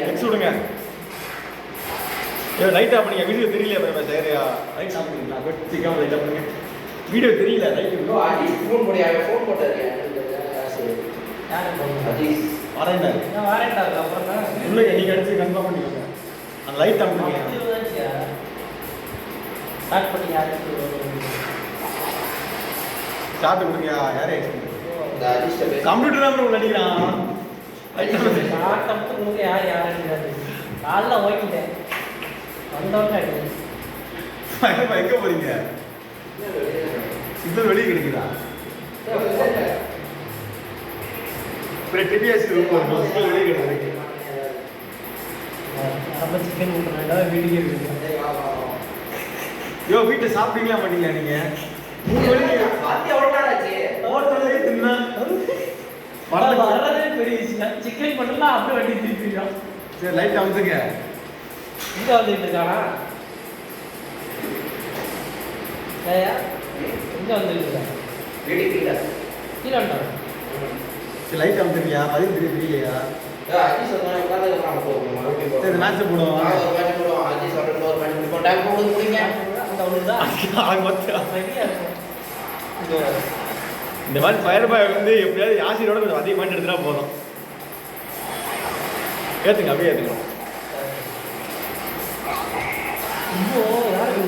X விடுங்க. ஏ light off பண்ணுங்க. Video தெரியல பாருங்க. சரியா லைட் ஆஃப் பண்ணுங்க. வெட்டிக்காம லைட் ஆஃப் பண்ணுங்க. வீடியோ தெரியல லைட் இன்னும் ஃபோன் போட்டாரு. யாரு அஜீஸ் வாரேண்டா. நான் வாரேண்டா அப்புறம் தான் உள்ள நீங்க அடிச்சு கன்ஃபார்ம் பண்ணிக்கோங்க. அந்த லைட் ஆஃப் பண்ணுங்க. ஸ்டார்ட் பண்ணி யாரு ஸ்டார்ட் பண்ணுங்க. யாரே இந்த அஜீஸ் கம்ப்யூட்டர் தான் உள்ள அடிக்கிறான். ஸ்டார்ட் பண்ணி யார் அடிக்கிறாரு கால்ல ஓடிட்டேன் வந்தோடனே அடி எங்க போறீங்க? சிக்னல் வெளியே கிடைக்குதா? டிபிஎஸ் வெளியே கிடைக்குது. நம்ம சிக்கன் ஊட்டுறோம் வீடியோ யோ வீட்டை சாப்பிட்டீங்களா மாட்டீங்களா நீங்க? 3 மணிக்கு எவ்வளோ நேரம் ஆச்சு? ஹோட்டல்லே தின்னா வரதே பெரிய விஷயம். சிக்கன் பண்ணலாம் அப்படியே வண்டி திருப்பிடும். சரி லைட் அமுத்துங்க. இங்க வந்துட்டு இருக்கானா? ஏயா இங்க வந்துட்டு இருக்கா? வீடு கீழே வந்துட்டான். சரி லைட் அமுத்துறியா? பதில் தெரியலையா? அஜி சொன்னா உட்கார்ந்து நம்ம போவோம். சரி மேட்ச் போடுவோம். ஒரு மேட்ச் போடுவோம். அஜி சொல்ற ஒரு மேட்ச் போடுவோம். டைம் போடுறது முடிங்க. அந்த ஒண்ணுதான் ஆக மொத்தம் ரெடியா இருக்கும். இந்த மாதிரி ஃபயர் பாய் வந்து எப்படியாவது யாசிரோட கொஞ்சம் அதிகமாக எடுத்துட்டா போதும். ஏற்றுங்க அப்படியே ஏற்றுங்க.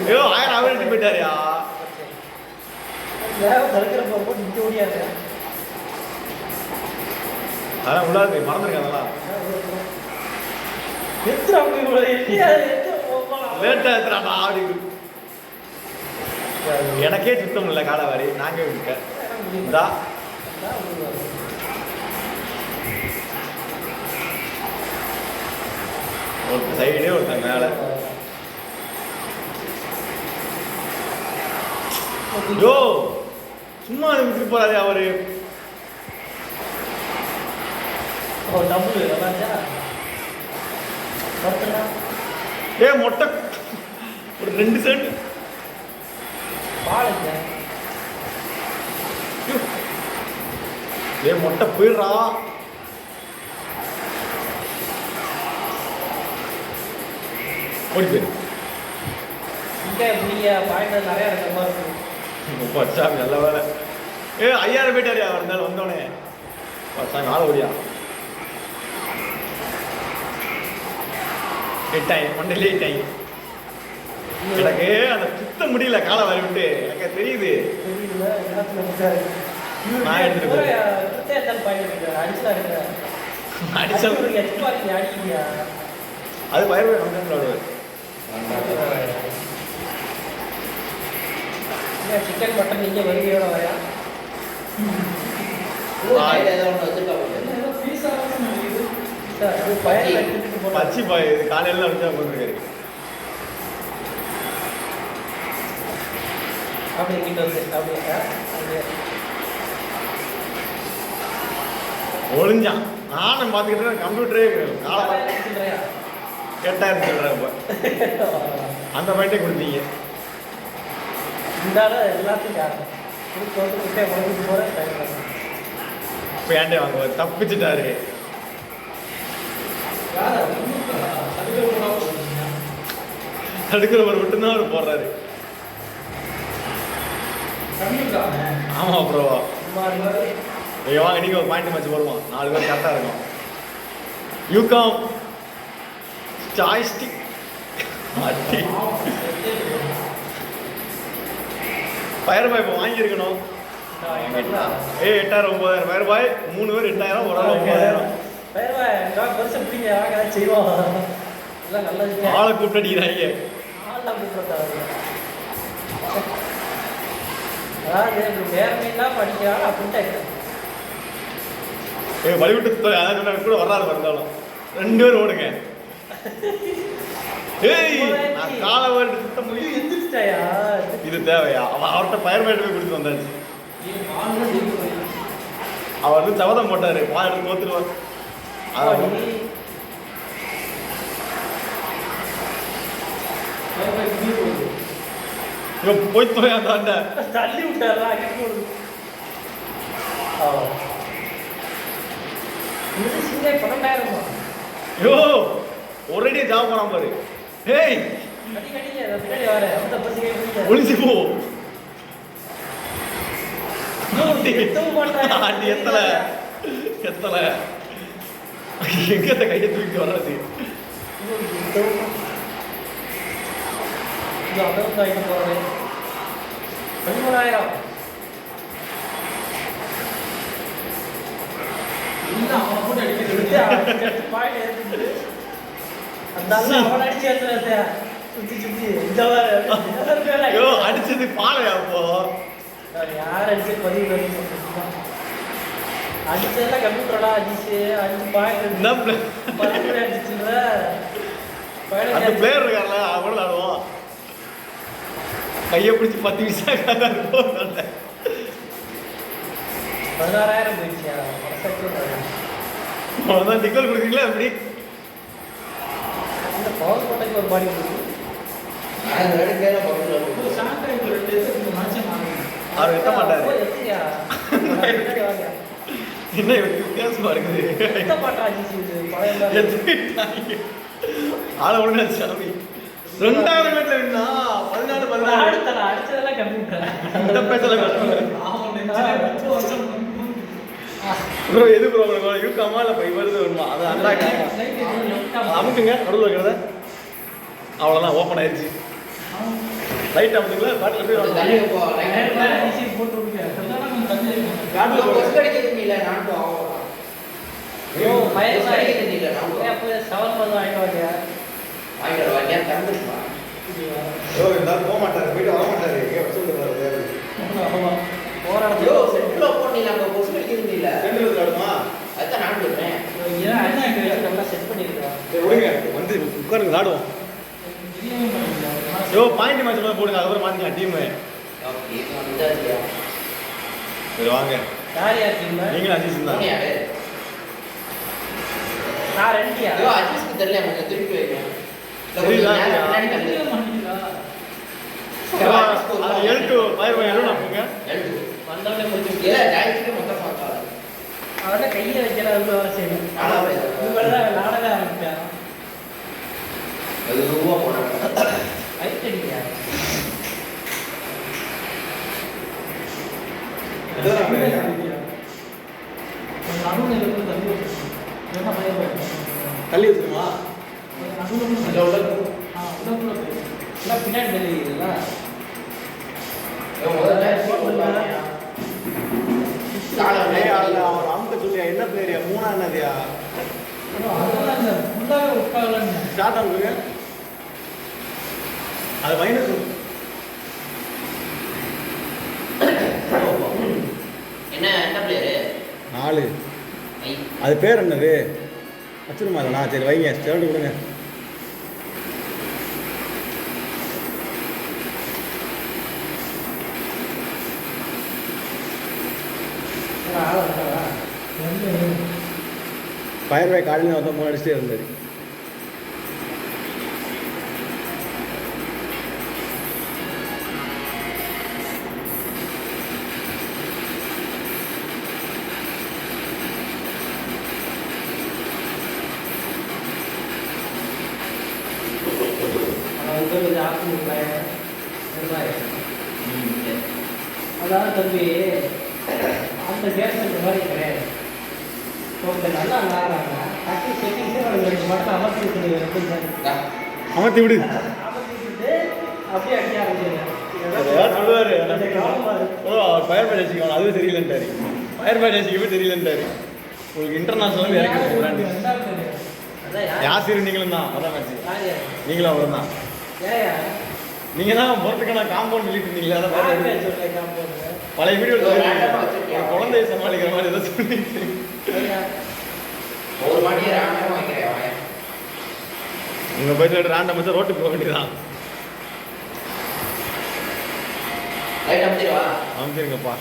ஐயோ 1000 அவர் எடுத்து போயிட்டாரியா? அதெல்லாம் உள்ளாது மறந்துருங்க. அதெல்லாம் லேட்டாக எடுத்துறாடா அப்படி. எனக்கே சுத்தம் இல்லை காலவாரி. நாங்க இருக்க இந்தா ஒரு சைடே ஒருத்தன் மேல. யோ சும்மா விட்டுட்டு போறாரு அவரு. ஏ மொட்டை ஒரு 2 சென்ட் ஏ மொட்டை போயிடுறா. ஓடி போயிரு. நிறைய இருக்கிற மாதிரி இருக்கும். பச்சாமி நல்ல வேலை. ஏ 5000 போயிட்டாரியா அவர் இருந்தாலும் வந்தோடனே. பச்சாமி ஆள ஓடியா. எட்டாயிரம் மண்டலே 8000. எனக்கு அந்த சுத்த முடியல காலை வரி விட்டு. எனக்கு தெரியுது. நான் எடுத்துட்டு அது பயிர் சிக்கன் மட்டன் நீங்க வருகையோட வரையா பச்சி பாய் காலையில வந்து போட்டுருக்காரு. அப்படியே கிட்ட வந்து அப்படியே ஒளிஞ்சான். நானும் பார்த்துக்கிட்டேன். கம்ப்யூட்டரே காலை 8000 சொல்கிறேன். இப்போ அந்த பாயிண்டே கொடுத்தீங்க. இருந்தாலும் எல்லாத்தையும் காரணம் கொடுத்து உடம்புக்கு போகிறேன். இப்போ ஏன்டே வாங்க தப்பிச்சுட்டாரு. தடுக்கிறவர் மட்டும்தான் அவர் போடுறாரு. ஆமா ப்ரோ. ஐயோ வாங்க நீங்க ஒரு பாயிண்ட் மேட்ச் போடுவோம். 4 பேர் கரெக்டாக இருக்கும். யூகாம் ஜாய்ஸ்டிக் ஃபயர் பாய் இப்போ வாங்கியிருக்கணும். ஏ 8000 9000 ஃபயர் பாய் 3 பேர் 8000 ஒரு ஆள் 9000. பெருசா பிடிங்க செய்வோம். ஆளை கூப்பிட்டு அடிக்கிறாங்க. அதாவது நேர்மையெல்லாம் படிக்கிறாங்க அப்படின்ட்டு. வழிவிட்டு அதான் கூட வராது வந்தாலும் 2 பேர் ஓடுங்க. ஏய் நான் காலை வேறு சுத்த முடியும். எந்திரிச்சிட்டாயா? இது தேவையா? அவன் அவர்கிட்ட ஃபயர் பாயிண்ட் போய் கொடுத்து வந்தாச்சு. அவர் வந்து சபதம் போட்டாரு. எடுத்து கோத்துருவார். போய் தோயா தாண்ட தள்ளி விட்டாரா? இது சிங்க 12,000 ஐயோ ஒரேடியே ஜாப் பண்ணாம பாரு. ஏய் ஒளிஞ்சு போ. அடி எத்தலை எத்தலை எங்க அந்த கையை தூக்கி வர்றது? போறேன் 13,000 அவனை போட்டு அடிக்கிறது அவன் அடிச்சு ஏற்றுறத சுத்தி சுத்தி ஐயோ அடிச்சது பாலையா அப்போ? யார் அடிச்சு பதிவு அடிச்சதெல்லாம் கம்ப்யூட்டரா அடிச்சு 5 பாயிண்ட் அடிச்சுன்ற அந்த பிளேயர் இருக்கார்ல அவன் விளாடுவோம். கையை பிடிச்சி 10 நிமிஷம் இருக்கும். 16,000 போயிடுச்சியா? அவ்வளோதான் டிக்கல் கொடுக்குறீங்களா எப்படி? இந்த பவர் கோட்டைக்கு ஒரு பாடி கொடுக்கு அவர் எத்த மாட்டாரு. எத்தியா என்ன வித்தியாசமா இருக்குது? எத்த மாட்டா ஆள ஒண்ணு சாமி 2,000 மீட்டர்ல வின்னா 14 அடிச்சதெல்லாம் கம்ப்யூட்டர் இந்த பேசல ப்ரோ. எது ப்ரோ இருக்காமா இல்லை போய் வருது வருமா? அது அண்டாங்க அமுக்குங்க நடுவில் இருக்கிறத. அவ்வளோதான் ஓப்பன் ஆயிடுச்சு. லைட் அமுக்குங்களா பாட்டில் போய் போக மாட்டாரு, போயிட்டு வர மாட்டாரு. வந்து உட்காருங்க விளாடுவோம். யோ பாயிண்ட் மேட்ச் மாதிரி போடுங்க, அதுக்கப்புறம் மாத்திக்கலாம் டீமு. சரி வாங்க. நீங்களும் அஜிஸ் தான். அவன கையில வைக்கிறது சரி. நாடகம் ஆரம்பிச்சான் தள்ளி வச்சுருமா பின்னாடி தள்ளி அமுக்க சொல்லியா? என்ன பிளேரியா? 3 என்னதியா? ஸ்டார்ட் ஆகுங்க. அது மைனஸ் என்ன பிளேயரு? 4. அது பேர் என்னது? வச்சிருமா இல்லைண்ணா? சரி வைங்க, ஸ்டார்ட் கொடுங்க. ஃபயர் வே காலையில் வந்து 3 அடிச்சுட்டே இருந்தார். அதான் தம்பி அந்த கேஸ் இந்த மாதிரி கிடையாது. நல்லா விளாடுறாங்க. மட்டும் அமர்த்தி அமர்த்தி விடு. அப்படியே அடிக்க ஆரம்பிச்சிருக்கேன். சொல்லுவாரு ஃபயர் பேட் அடிச்சுக்கணும், அதுவே தெரியலன்ட்டாரு. Fire bad அடிச்சுக்கவே தெரியலன்ட்டாரு. உங்களுக்கு இன்டர்நேஷனல் இறக்கி யாசிர் நீங்களும் தான். அதான் மேட்ச் நீங்களும் அவரும் தான். நீங்கள் தான் போகிறதுக்கான காம்பவுண்ட் சொல்லிட்டு இருந்தீங்களா? அதான் பழைய வீடியோ குழந்தைய சமாளிக்கிற மாதிரி ஏதோ சொல்லிட்டு உங்க போயிட்டு ரேண்டம் வச்சு ரோட்டுக்கு போக வேண்டியதான். அமைச்சிருங்கப்பா.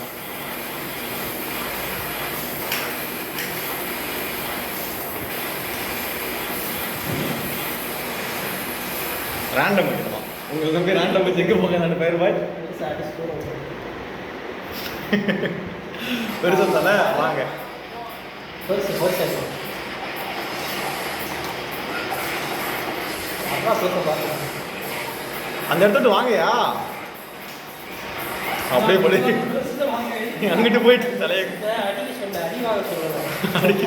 ரேண்டம் வைக்கணுமா? உங்களுக்கு நம்பி ரேண்டம் வச்சு எங்கே போங்க? நான் பேர் பாய் பெருசு தானே. வாங்க சும்மா பேச பார்க்கலாம். அந்த இடத்துட்டு வாங்கயா அப்படியே போடு அங்கிட்டு போயிட்டு தலையை அடிக்க சொல்ல அடி வாங்க சொல்லலாம். அடிக்க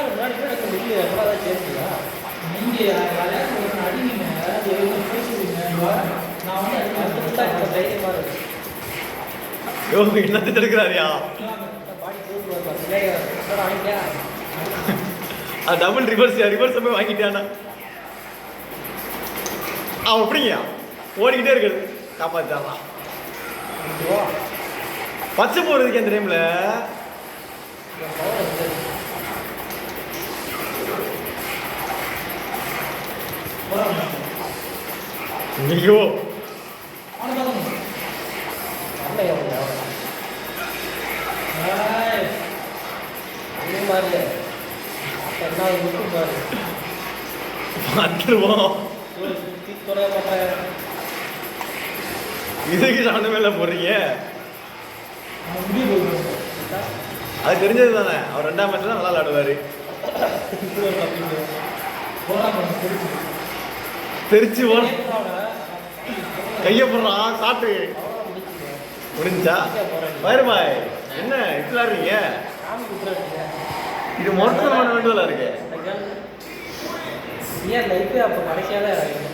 முன்னாடி கூட எனக்கு வெளியே எவ்வளோ சேர்த்துயா நீங்கள் யாரையாவது ஒரு அடிங்க பேசுவீங்க. நான் வந்து அதுக்கு தைரியமாக இருக்கு. யோ என்னத்தை எடுக்கிறாரியா பாடி போட்டு வாங்கிட்டியா அது டபுள் ரிவர்ஸ் போய் வாங்கிட்டானா அவன் எப்படிங்கயா ஓடிக்கிட்டே இருக்குது காப்பாற்றான் பச்சை போறதுக்கு அந்த டைம்ல ஐயோ பார்த்துருவோம் இதுக்கு சம்மந்தமே இல்லை போடுறீங்க அது தெரிஞ்சது தானே அவர் 2ஆம் மேட்ச் தான் நல்லா விளாடுவாரு தெரிச்சு போன கைய போடுறான் சாப்பிட்டு முடிஞ்சா பாரு பாய் என்ன இப்படி விளாடுறீங்க இது மொத்தம் பண்ண வேண்டியதில்ல இருக்கு ஏன் லைஃபே அப்போ கடைசியாக தான் இறங்குது.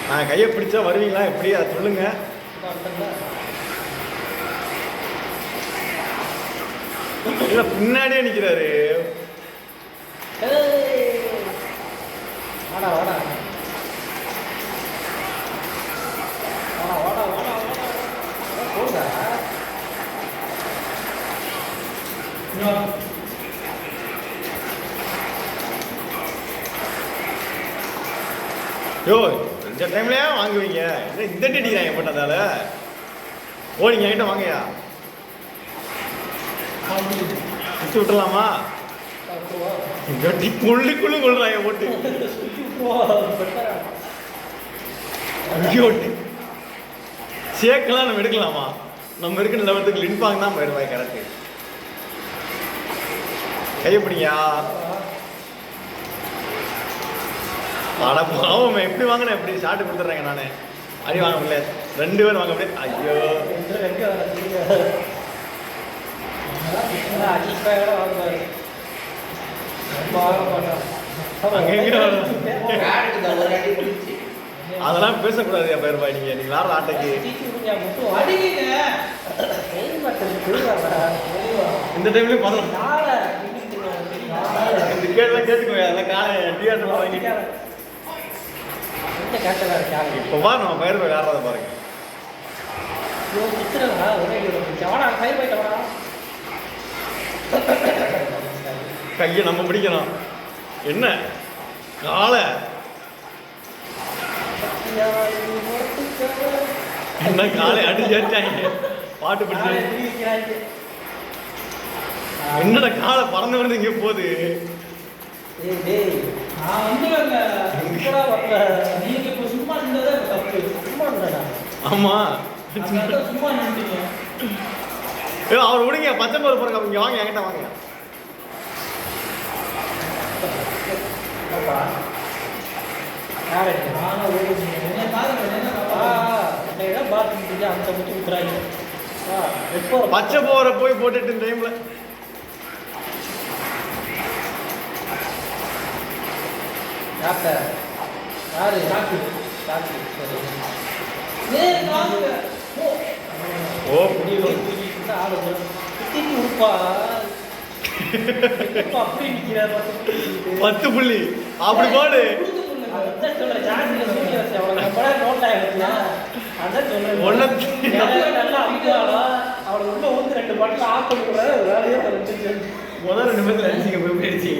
நான் கையை பிடிச்சா வருவீங்களா எப்படி அதை சொல்லுங்க இல்லை பின்னாடியே நிற்கிறாரு வாடா வாடா வாடா வாடா வாடா போடுங்க. யோ இந்த டைம்லயா வாங்குவீங்க என்ன இந்த டீடிக்கிறாங்க போட்டதால ஓ நீங்க என்கிட்ட வாங்கயா சுற்றி விட்டுலாமா கொள்ளுக்குள்ளு கொள்றாங்க போட்டு ஓட்டு சேக்கெல்லாம் நம்ம எடுக்கலாமா நம்ம இருக்கிற லெவலத்துக்கு லின்பாங் தான் போயிடுவாங்க கரெக்டு கையப்பிடியா அட பாவம் எப்படி வாங்கினேன் எப்படி ஷார்ட் கொடுத்துட்றேங்க நான் அடி வாங்க முடியல 2 பேர் வாங்க அப்படியே ஐயோ அதெல்லாம் பேசக்கூடாது பேர் நீங்க நீங்க வேற ஆட்டைக்கு இந்த டைம்லயும் பண்ணலாம் இந்த கேட்லாம் கேட்டுக்கோங்க அதெல்லாம் காலை டிஆர்ல வாங்கிட்டு இப்போ வா நம்ம பயிர் போய் விளையாடுறத பாருங்க கையை நம்ம பிடிக்கணும் என்ன காலை என்ன காலை அடி சேர்த்தாங்க பாட்டு பிடிச்சாங்க என்னடா காலை பறந்து வந்து இங்கே போகுது ஆமா அவர் விடுங்க பச்சை பருப்பு போறங்க இங்க வாங்க என்கிட்ட வாங்க பச்சை போற போய் போட்டுட்டு டைம்ல யாரு சாக்கு சாக்கு ஓ அப்படி நிக்கிறார் 10 புள்ளி அப்படி போடு முதல் 2 நிமிஷத்துல அடிச்சிங்க போய் அடிச்சிங்க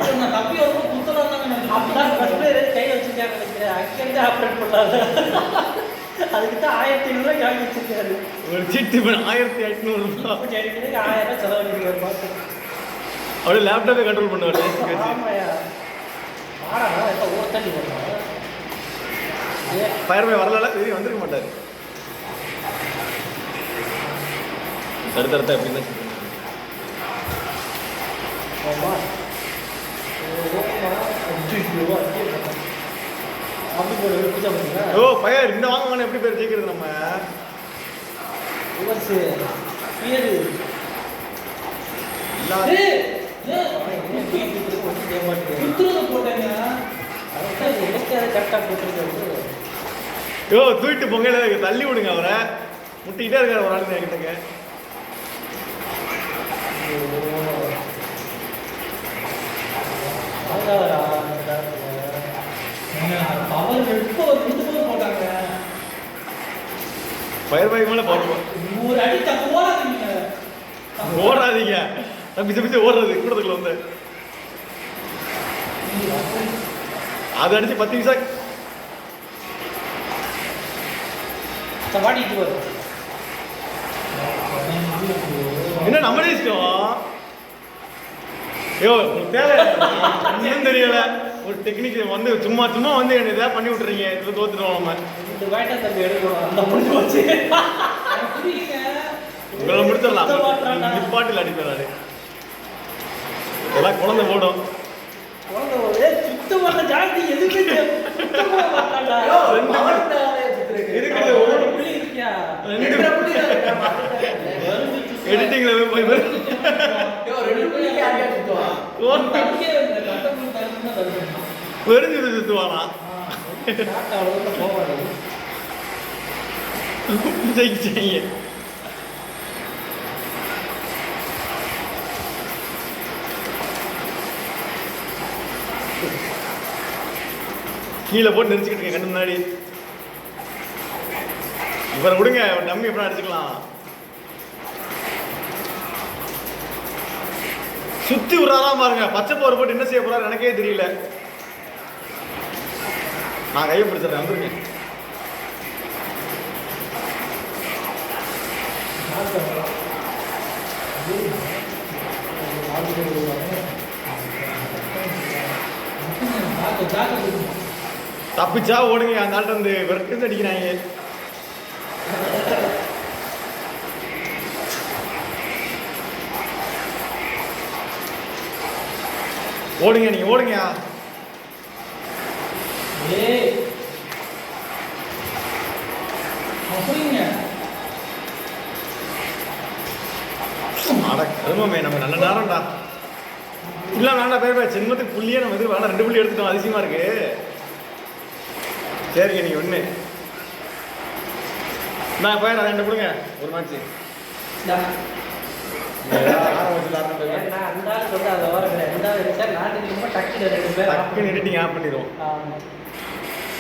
கை வச்சிருக்காங்க நினைக்கிறேன் அங்கே ஆப்ரேட் பண்ணாங்க அதுக்கு தான் 1500 காய் வச்சிருக்காரு ஒரு சீட்டு 1800 ரூபாய் 1000 செலவழிக்கிறார் பார்த்து அப்படியே லேப்டாப்பே கண்ட்ரோல் பண்ணுவாரு ஃபயர் பாய் வரல வெளியே வந்திருக்க மாட்டாரு அடுத்தடுத்த எப்படின்னா ஆமா அப்படி போட பூஜை பண்ணுங்க ஓ பையன் இந்த வாங்க எப்படி பேர் ஜெயிக்கிறது நம்ம ரிவர்ஸ் பேரு யோ தூக்கிட்டு பொங்கல தள்ளி விடுங்க அவரை முட்டிக்கிட்டே இருக்காரு ஒரு ஆளுங்க கிட்டங்க பயிர் பாய் மேல போடுவோம் ஒரு அடி தப்பு போடாதீங்க ஓடாதீங்க தப்பி தப்பிச்சு ஓடுறது கூடத்துக்குள்ள வந்து அது அடிச்சு 10 நிமிஷம் வாடிட்டு வரும் என்ன நம்ம இஷ்டம் ஐயோ உங்களுக்கு தேவை ஒன்றும் தெரியல ஒரு டெக்னிக் வந்து சும்மா சும்மா வந்து என்ன இதாக பண்ணி விட்டுறீங்க இதில் தோத்துட்டோம் நம்ம இந்த வேட்டை தம்பி எடுக்கணும் அந்த முடிஞ்சு வச்சு உங்களை முடிச்சிடலாம் நிப்பாட்டில் அடிப்பாரு எல்லாம் குழந்தை போடும் குழந்தை ஒரே சுத்தமான ஜாதி எதுவுமே இருக்கிறது ஒரு புள்ளி இருக்கியா எடிட்டிங்ல போய் வெறிஞ்சு சுத்துவானா செய்ய கீழே போட்டு நெரிச்சுக்கிட்டு இருக்கேன் கண்ணு முன்னாடி இவரை விடுங்க டம்மி எப்படி அடிச்சுக்கலாம் சுத்தி விடுறாதான் பாருங்க பச்சை போர் போட்டு என்ன செய்ய போறாரு எனக்கே தெரியல நான் கையை பிடிச்சிடறேன் வந்துருங்க தப்பிச்சா ஓடுங்க அந்த ஆள்கிட்ட வந்து விரட்டு அடிக்கிறாங்க ஓடுங்க நீங்க ஓடுங்க அட கருமமே நம்ம நல்ல நேரம்டா இல்ல வேண்டாம் பேர் சின்னத்துக்கு புள்ளியே நம்ம இது வேணாம் 2 புள்ளி எடுத்துட்டோம் அதிசயமா இருக்கு சரிங்க நீங்க ஒண்ணு நான் போய் 2 கொடுங்க ஒரு மேட்ச் எடிட்டிங் ஆஃப் பண்ணிடுவோம்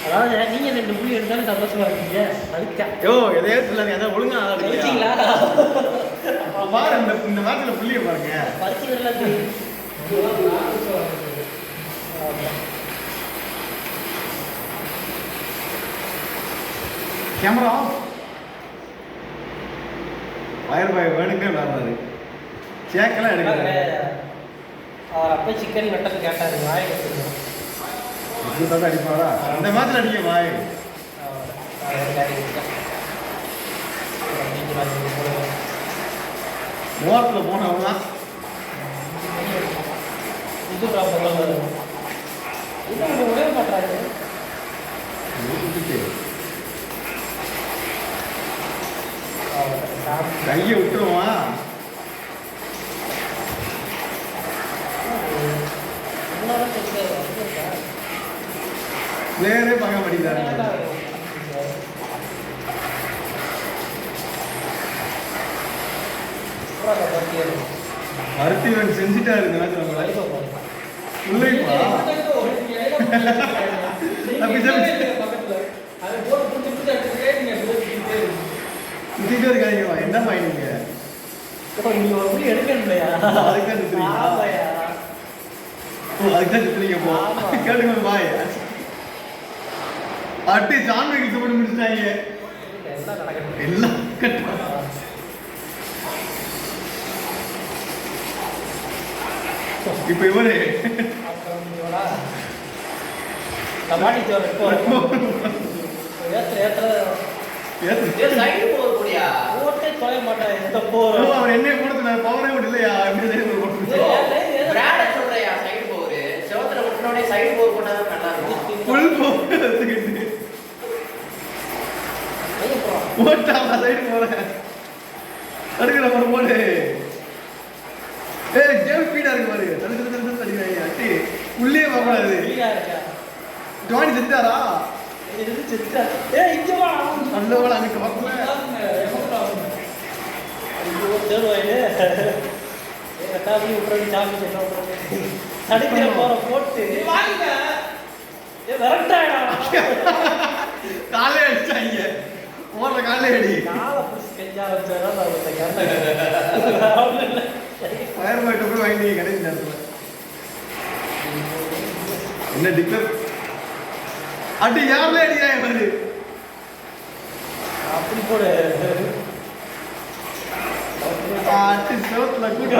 அதாவது நீங்க 2 புள்ளி எடுத்தாலும் சந்தோஷமா இருக்கீங்க அதுக்கா யோ எதையே சொல்லாதீங்க அதான் ஒழுங்கா இருக்கீங்களா பாரு இந்த மேட்ச்ல புள்ளிய பாருங்க பரிசுலாம் தெரியும் கேமரா ஃபயர் பாய் வேணுங்க விளாடுறாரு சேக்கெல்லாம் எடுக்கிறாரு அவர் அப்போ சிக்கன் மட்டன் கேட்டாரு வாய் அடிப்பாரா இந்த மேட்ச்ல அடிக்க வாய் மூவத்தில் போனவங்க இது ப்ராப்ளம் வரும் இது உடனே மாட்டாரு கையை விட்டுருவான் பிளேயரே பார்க்க மாட்டேங்கிறாரு அருத்திவன் செஞ்சுட்டாரு இந்த மேட்ச் நம்மள இருக்காங்க என்ன பாயிங்க நீங்க ஒரு புள்ளி எடுக்கணும் இல்லையா அதுக்காக சுத்துறீங்க போ கேட்டுங்க பாய் அட்டி சான்வைக்கு சப்போர்ட் முடிச்சிட்டாங்க எல்லாம் இப்ப இவரு டமாட்டி சோறு ஏத்துற சைடு போகக்கூடியா ஓட்டே தொலை மாட்டேன் எந்த போறோம் அவர் என்ன போடுறது பவரே கூட இல்லையா எப்படி பிராட சொல்றியா சைடு போர் செவத்துல ஒட்டினோட சைடு போர் போட்டாதான் நல்லா இருக்கும் ஃபுல் போர் எடுத்துக்கிட்டு ஓட்டா சைடு போறேன் தடுக்கிற ஒரு போடு ஏய் கேம் ஸ்பீடா இருக்கு பாருங்க தடுக்கிற தடுக்கிறாங்க அட்டி உள்ளே வரக்கூடாது ஜானி செத்தாரா செத்தா ஏய் இங்க வா நல்லவள அன்னைக்கு வரல ஐயோ தேடுவாயே கட்டாபி விட்டுறது சாமி என்ன தடுக்கிற போற போட்டு வாங்க ஏ வரட்டாடா காலே அடிச்சாங்க ஓடுற காலே அடி காலை புடிச்சு கெஞ்சா வச்சாரா நான் ஒருத்த கேட்டேன் ஃபயர் பாய்ட்ட போய் வாங்கி கடைசி நேரத்தில் என்ன டிக்ளேர் அடி யாருமே அடிக்கிறாங்க பாரு அப்படி போடு அடி செவத்துல கூட்ட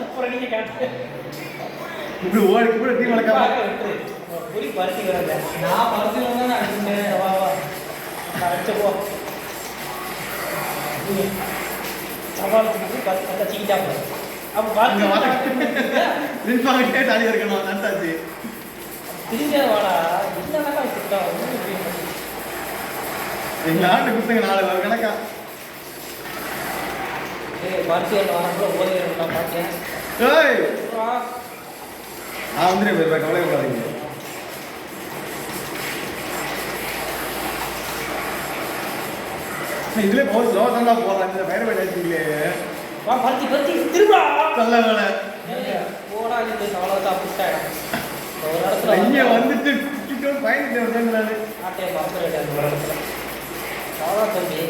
அப்புறம் நீங்க கேட்டு இப்படி ஓடி கூட டீம் வளர்க்காம புரி பருத்தி வரல நான் பருத்தி வந்தா அடிச்சேன் வா வா அடிச்ச போ சவாலுக்கு அந்த சீக்கிட்டா போ அப்ப பாருங்க நின்பாங்க டாலி இருக்கணும் நட்டாச்சு திரும்ப வாடா என்னடா வச்சிட்டா எங்க ஆண்டு குத்துங்க 4 கணக்கா ஏய் பார்த்தியல் வரப்போ ஓடி நான் பார்த்தேன் ஏய் நான் வந்துறேன் பேர் கவலை படாதீங்க இதுல போய் ஜோ தண்டா போறாங்க இந்த ஃபயர் பாய்ட் ஆச்சுங்களே வா பருத்தி பருத்தி திரும்ப நல்ல வேலை போடா இது அவ்வளோதான் அப்படிட்டாடா ஒரு இடத்துல இங்க வந்துட்டு கிட்ட பயந்துட்டு வந்தேன் ஆட்டையை மறந்துடுறேன் அந்த ஒரு இடத்துல அவ்வளோ தம்பி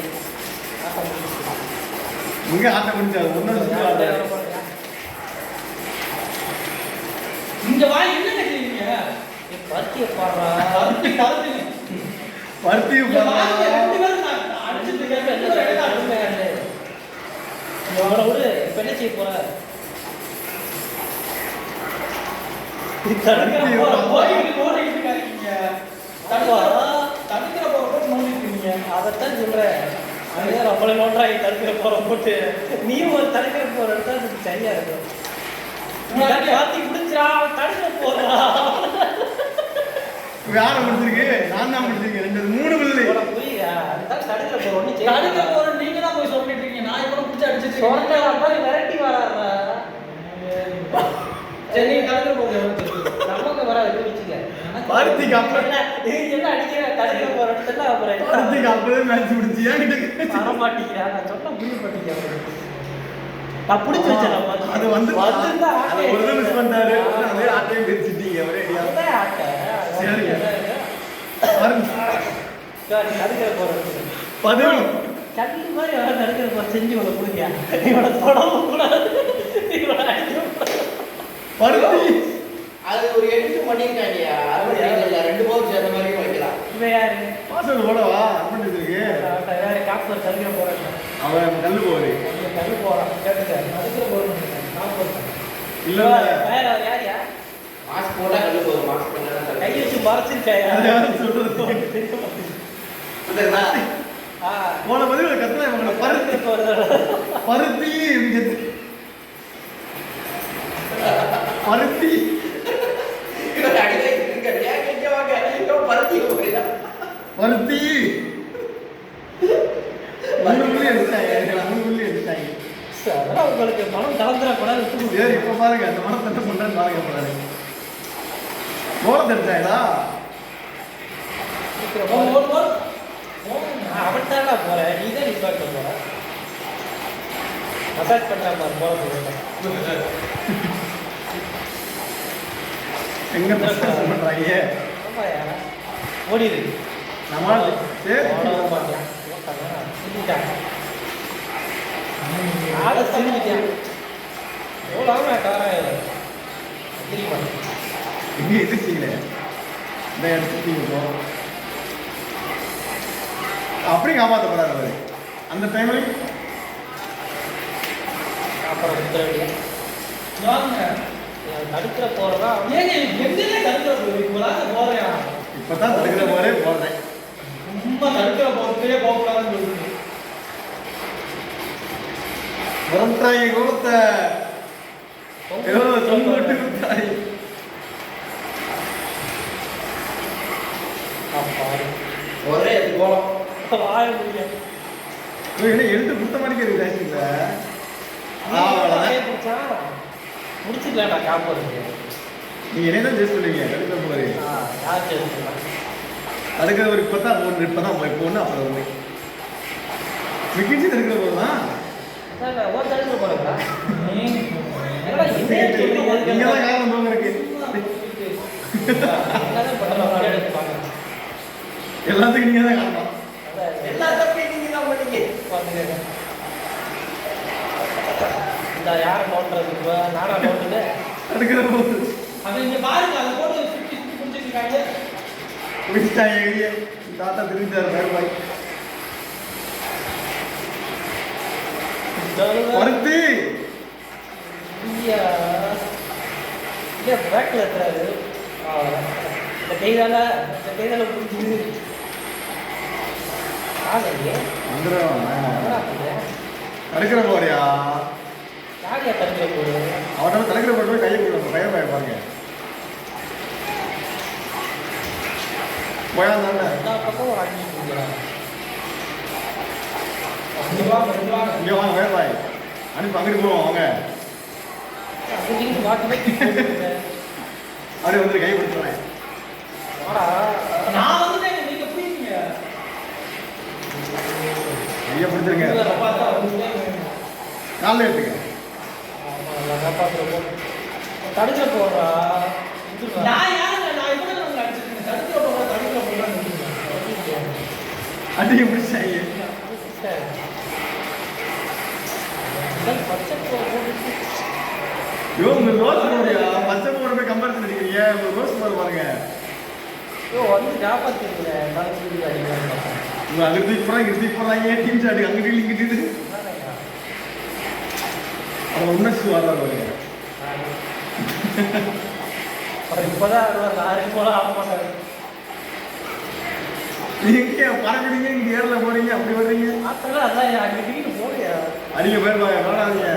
இங்க ஆட்ட முடிச்சாது ஒன்னொரு இங்க வா என்ன கேக்குறீங்க பருத்தியை பாடுறா பருத்தி பருத்தி பருத்தி ரெண்டு பேரும் அடிச்சுட்டு எவ்வளோ விடு இப்போ என்ன செய்ய போற அதைத்தான் சொல்றேன் நம்மள நோட்டாகி தடுக்கிற போற போட்டு நீ ஒரு தடுக்கிற போற இடத்துல சரியா இருக்கும் பாத்தி முடிச்சா தடுக்கிற போறா யார முடிச்சிருக்கு நான் தான் முடிச்சிருக்கேன் 2 3 பிள்ளை புரியா அதுதான் தடுக்கிற போற ஒண்ணு தடுக்கிற போற நீங்க தான் போய் சொல்லிட்டு இருக்கீங்க நான் இப்ப பிடிச்சி அடிச்சிட்டு சொன்ன மாதிரி விரட்டி வராதா சரி நீங்க தடுக்கிற போறது நமக்கு வராது வச்சுக்க பருத்திக்கு அப்புறம் என்ன அடிக்கிற தடுக்கிற போற இடத்துல அப்புறம் பருத்திக்கு அப்பவே மேட்ச் முடிச்சு ஏன்கிட்ட வர மாட்டேங்கிறா நான் சொன்ன புரிய மாட்டேங்கிறேன் நான் பிடிச்சி வச்சேன் அது வந்து வந்திருந்தா ஒரு மிஸ் பண்ணிட்டாரு அதே ஆட்டையும் பிரிச்சிட்டீங்க ஒரே அடியா அதான் ஆட்டை சரி சரி தடுக்கிற போற இடத்துல 11 கல்லு மாதிரி எவ்வளோ தடுக்கிற போற செஞ்சு இவனை கொடுங்க இவனை தொடவும் கூடாது இவனை அடிக்க பருத்தி அது ஒரு 8 பண்ணிருக்காங்கயா 2 போர் சேர்ந்த மாதிரி வைக்கலாம் இவன் யாரு பாஸ்வேர்டு போடவா அட்மிட் இருக்கு யாரு காப்பர் தடுக்கிற போறாங்க அவன் கல்லு போகுது கல்லு போறான் கேட்டுக்க தடுக்கிற போறேன் காப்பர் இல்ல வேற யாரியா மாஸ்க் போட்டா கல்லு போதும் மாஸ்க் பண்ணா கை வச்சு மறைச்சிருக்காயா அது யாரு சொல்றது போன பதிவு கத்துனா இவங்க பருத்தி பருத்தி இங்க பருத்தி பருத்தி 3 புள்ளி எடுத்தாங்க உங்களுக்கு மனம் கலந்துடக்கூடாது சரி இப்ப பாருங்க அந்த மனம் தட்ட பண்றேன்னு பாருங்க போறாரு போல தெரிஞ்சாடா அவன் தானே போற நீ தான் நிப்பாட்ட போற மசாஜ் பண்ற மாதிரி போற எங்க பிரச்சனை பண்றாங்க ஆமாயா ஓடிடு நம்ம சரி ஓட மாட்டியா ஆளை சிரிக்கிட்டேன் எவ்வளோ ஆமாம் காரம் தெரியுமா இங்க எதிர்த்தீங்களே இந்த இடத்துக்கு அப்படி காப்பாற்றப்படாது அவரு அந்த டைம்ல அப்புறம் உத்தரவில்லை வாங்க தடுக்கிற போறதா ஏங்க எங்கேயே தடுக்கிற போகுது இப்போதான் போறியா இப்பதான் தடுக்கிற போதே போடுறேன் ரொம்ப தடுக்கிற போகிறதே போகக்கூடாதுன்னு சொல்லுங்க முரட்டாய் கோலத்தை தொங்கிட்டு குத்தாய். ஒரே கோலம் வாய முடியும் எழுத்து குத்த மாதிரி இருக்கு ஜாஸ்தில. முடிச்சுக்கலாம்டா காப்பதுக்கு. நீங்க என்ன தான் ஜெஸ்ட் பண்ணுவீங்க கடுக்கிற போது யார் ஜெயிச்சுக்கலாம்? அதுக்கு ஒரு இப்பதான் ஒன்று அப்புறம் வந்து மிக்கிச்சு இருக்கிற போதுதான் ஒரு தடுக்க போறா நீங்க தான் காரணம் போங்க இருக்கு. எல்லாத்துக்கும் நீங்க தான் காரணம். எல்லா தப்பையும் நீங்க தான் பண்ணீங்க. இந்த யாரை நோண்டுறது இப்போ நானா நோண்டுது அடுக்கிற போது அது இங்க பாருங்க அதை போட்டு சுத்தி சுத்தி குடிச்சிருக்காங்க. குடிச்சிட்டாங்க எங்கேயே தாத்தா திரும்பிட்டார் பயப்பாய் பருத்தி ஐயா இல்லை பேக்கில் இருக்கிறாரு. இந்த கைதால புரிஞ்சுது ஆகலையே. தடுக்கிற போறியா யாரையா தடுக்கிற போது அவனோட தடுக்கிற போட்டு கையை கொடுக்கணும் கையை பாருங்க போயாந்தாங்க. எல்லா பக்கம் ஒரு அஞ்சு கொடுக்குறாங்க. இங்கே வாங்க பயப்பாய் அனுப்பி அங்கிட்டு போவோம் அவங்க அங்கிட்டு வாட்டுமே அப்படியே வந்து கை பிடிச்சுறேன். வாடா நான் வந்துட்டேன், நீங்க போயிருக்கீங்க. கையை பிடிச்சிருங்க பார்த்தா வந்துட்டே காலைல எடுத்துக்க. தடுக்கிற போடுறா நான் யாருங்க? நான் இப்போ தான் அடிச்சிருக்கேன். தடுக்கிற போடுறேன். அடியை பிடிச்சாங்க. ஐயோ உங்க ரோஸ் போறியா பச்சை போட போய் கம்பேரிசன் அடிக்கிறீங்க. உங்க ரோஸ் போட பாருங்க. வந்து காப்பாற்றிருக்கல தலைக்கு அடிக்கிறாங்க. உங்க அங்கிட்டு போறாங்க இங்கிட்டு போறாங்க டீம் சாட்டு அங்கிட்டு இங்கிட்டு அவன் உணர்ச்சி வர்றாரு பாருங்க. இப்போதான் யாரும் போல ஆக மாட்டாரு. நீங்க பறக்குறீங்க இங்க ஏர்ல போறீங்க அப்படி வர்றீங்க. அதான் அங்கிட்டு போறியா அடிக்க போயிருப்பாங்க வேணாதீங்க.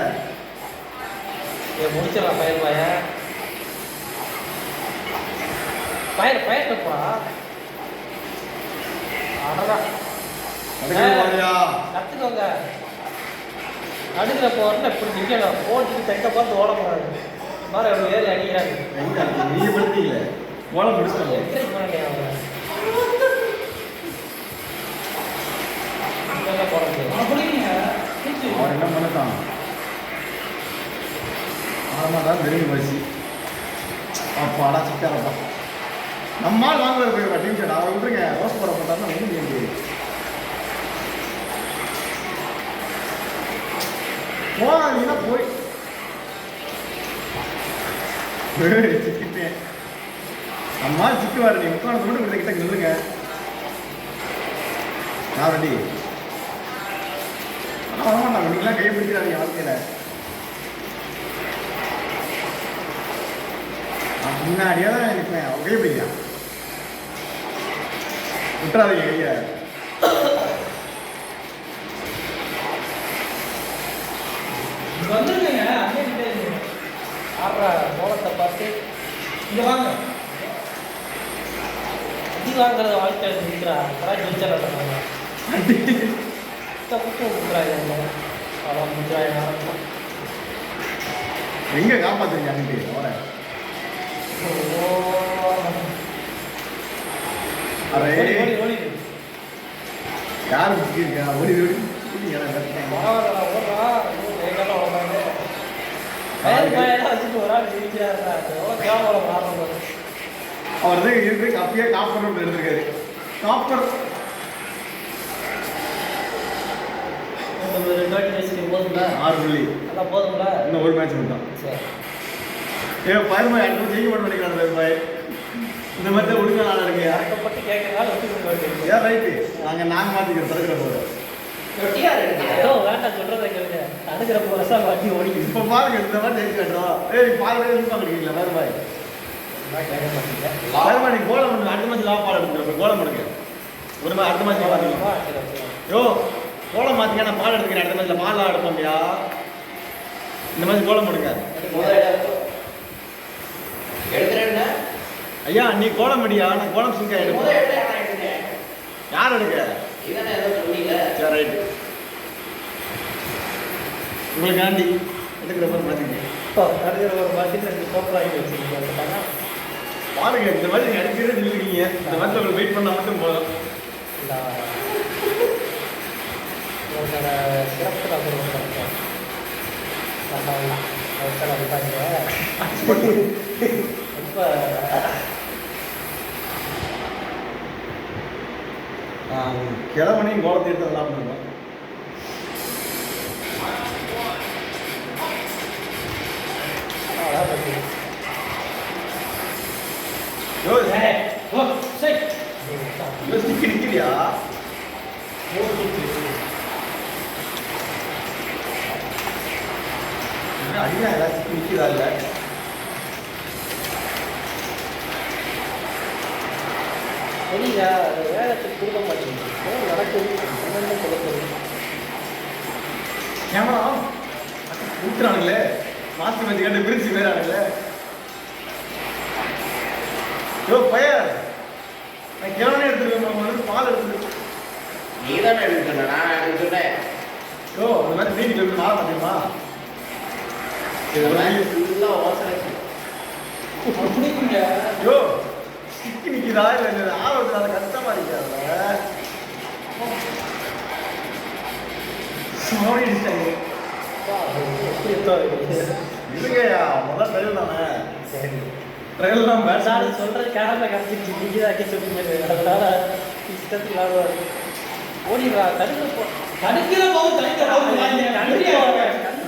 முடிச்சிடலாம் பயிர் பயிர்ப்பா அடதான் போறியா கற்றுக்கோங்க. நடுக்கிற போகிறேன்னா இப்படி நிற்கணும். போட்டுட்டு தெக்க பார்த்து ஓடக்கூடாது. மாதிரி அவங்க ஏறி அடிக்கிறாங்க. நீங்க படுத்தீங்களே கோலம் முடிச்சிட்டாங்க. என்கரேஜ் பண்ணலையா அவங்க போட முடியாது. அப்படிங்க அவர் என்ன பண்ணத்தான் ஆமாம் தான் தெரிஞ்சு போச்சு. அப்பாடா சிக்காரப்பா நம்மால் வாங்குற போயிருப்பா டீம் ஷர்ட் அவரை விட்டுருங்க. ரோஸ் போட போட்டாருன்னா ஒன்றும் செய்ய முடியாது. போனா போய் சிக்கிட்டேன். அம்மா சிக்குவாரு. நீ முக்கான மட்டும் கொடுத்த கிட்ட நில்லுங்க. நான் ரெடி. ஆனால் நீங்களாம் கை பிடிக்கிறாங்க வாழ்க்கையில. முன்னாடியே தான் நிற்பேன். அவன் கை பிடிக்கிறான். விட்டுறாதீங்க கையை. வந்துருங்க. அங்கே கிட்டே ஆடுறா கோலத்தை பார்த்து இங்க வாங்க. அடி வாங்குறத வாழ்க்கையில் நிற்கிறா. அப்புறம் ஜெயிச்சாங்க புத்தகம் கொடுக்குறாங்க. அதான் முடிச்சாங்க. எங்க காப்பாத்துறீங்க அன்னைக்கு அவரை? அரே யார் இருக்கா? ஓடி ஓடி அவர் தான் இருக்கு கப்பியா காப்பர் எடுத்திருக்காரு. காப்பர் 2 வாட்டி பேசிட்டு போதுங்களா? 6 புள்ளி. அதான் போதுங்களா? இன்னும் ஒரு மேட்ச் மட்டும். சரி ஏன் பயமா அடுத்து ஜெயிக்க மாட்டோம் நினைக்கிறாங்க பாய். இந்த மாதிரி தான் ஒழுங்கா நாள் இருக்கு. இறக்கப்பட்டு கேட்கறதால விட்டு கொடுக்க ஏன் ரைட்டு நாங்கள் மாற்றிக்கிறோம் தடுக்கிற போது. ரொட்டியார் எடுத்து ஏதோ வேண்டாம் சொல்றதை கேளுங்க. தடுக்கிற போறசா வாட்டி ஓடிக்குது. இப்போ பாருங்க இந்த மாதிரி ஜெயிச்சு காட்டுறோம். ஏய் பால் பார்க்குறீங்களா வேறு பாய்? கேட்க மாட்டீங்க. வேறு நீ கோலம் பண்ணுங்க. அடுத்த மாதிரி லாபால் எடுத்துக்கிறோம். கோலம் பண்ணுங்க. ஒரு மாதிரி அடுத்த மாதிரி பாருங்க. யோ கோலம் மாற்றிக்க நான் பால் எடுத்துக்கிறேன். அடுத்த மாதிரி பால் எடுப்போம்யா. இந்த மாதிரி கோலம் போடுங்க. எடுக்கிறேன்னா ஐயா நீ கோலம் அடியா, நான் கோலம் சிங்கா எடுப்பேன். யார் எடுக்க? இதானே ஏதோ சொன்னீங்க. சரி ரைட். உங்களுக்கு ஆண்டி எடுக்கிற மாதிரி பார்த்துங்க. அடுக்கிற ஒரு பாட்டில் ரெண்டு சோப்பு ஆகி வச்சுருக்காங்க. பாருங்க இந்த மாதிரி நீங்கள் அடிக்கிறதே நில்லுறீங்க. இந்த மாதிரி உங்களுக்கு வெயிட் பண்ணால் மட்டும் போதும். இந்த உங்களோட சிறப்பு தான் சொல்லுவாங்க. இப்போ கிழவனையும் கோலத்தை எடுத்து நல்லா பண்ணுவோம். யோசிச்சு நிற்கிறியா? அடியா ஏதாச்சும் நிற்கிறா இல்லை? சரிங்க, அது வேகத்துக்கு கொடுக்க மாட்டேங்குது. நடக்குது என்னென்ன கொடுக்குது. கேமரா ஊட்டுறானுங்களே, மாஸ்டர் மேட்ச் கேட்டு பிரிச்சு போயிடானுங்களே. யோ பையன், நான் கிழவனே எடுத்துருக்கேன், பால் எடுத்துருக்கேன். நீ தானே எடுத்துட்ட, நான் எடுத்துட்டேன். யோ இந்த மாதிரி வீட்டுக்கு இருந்து மாற மாட்டேமா? ஃபுல்லாக ஓசனை. அப்படிங்க யோ சிக்கி நிற்கிறா இல்லை ஆர்வத்தில் அதை கஷ்டமா இருக்காங்க. சோழி அடிச்சாங்க இல்லைங்கய்யா, முதல் ட்ரையல் தானே. சரி ட்ரையல் தான் சார் சொல்றது கேரளா கிடச்சிச்சு. நீங்கள் தான் சொல்லுங்க. அதனால இஷ்டத்துக்கு இல்லாத ஓடிடுறா. தடுக்கிற போ தடுக்கிற போகும் தடுக்கிற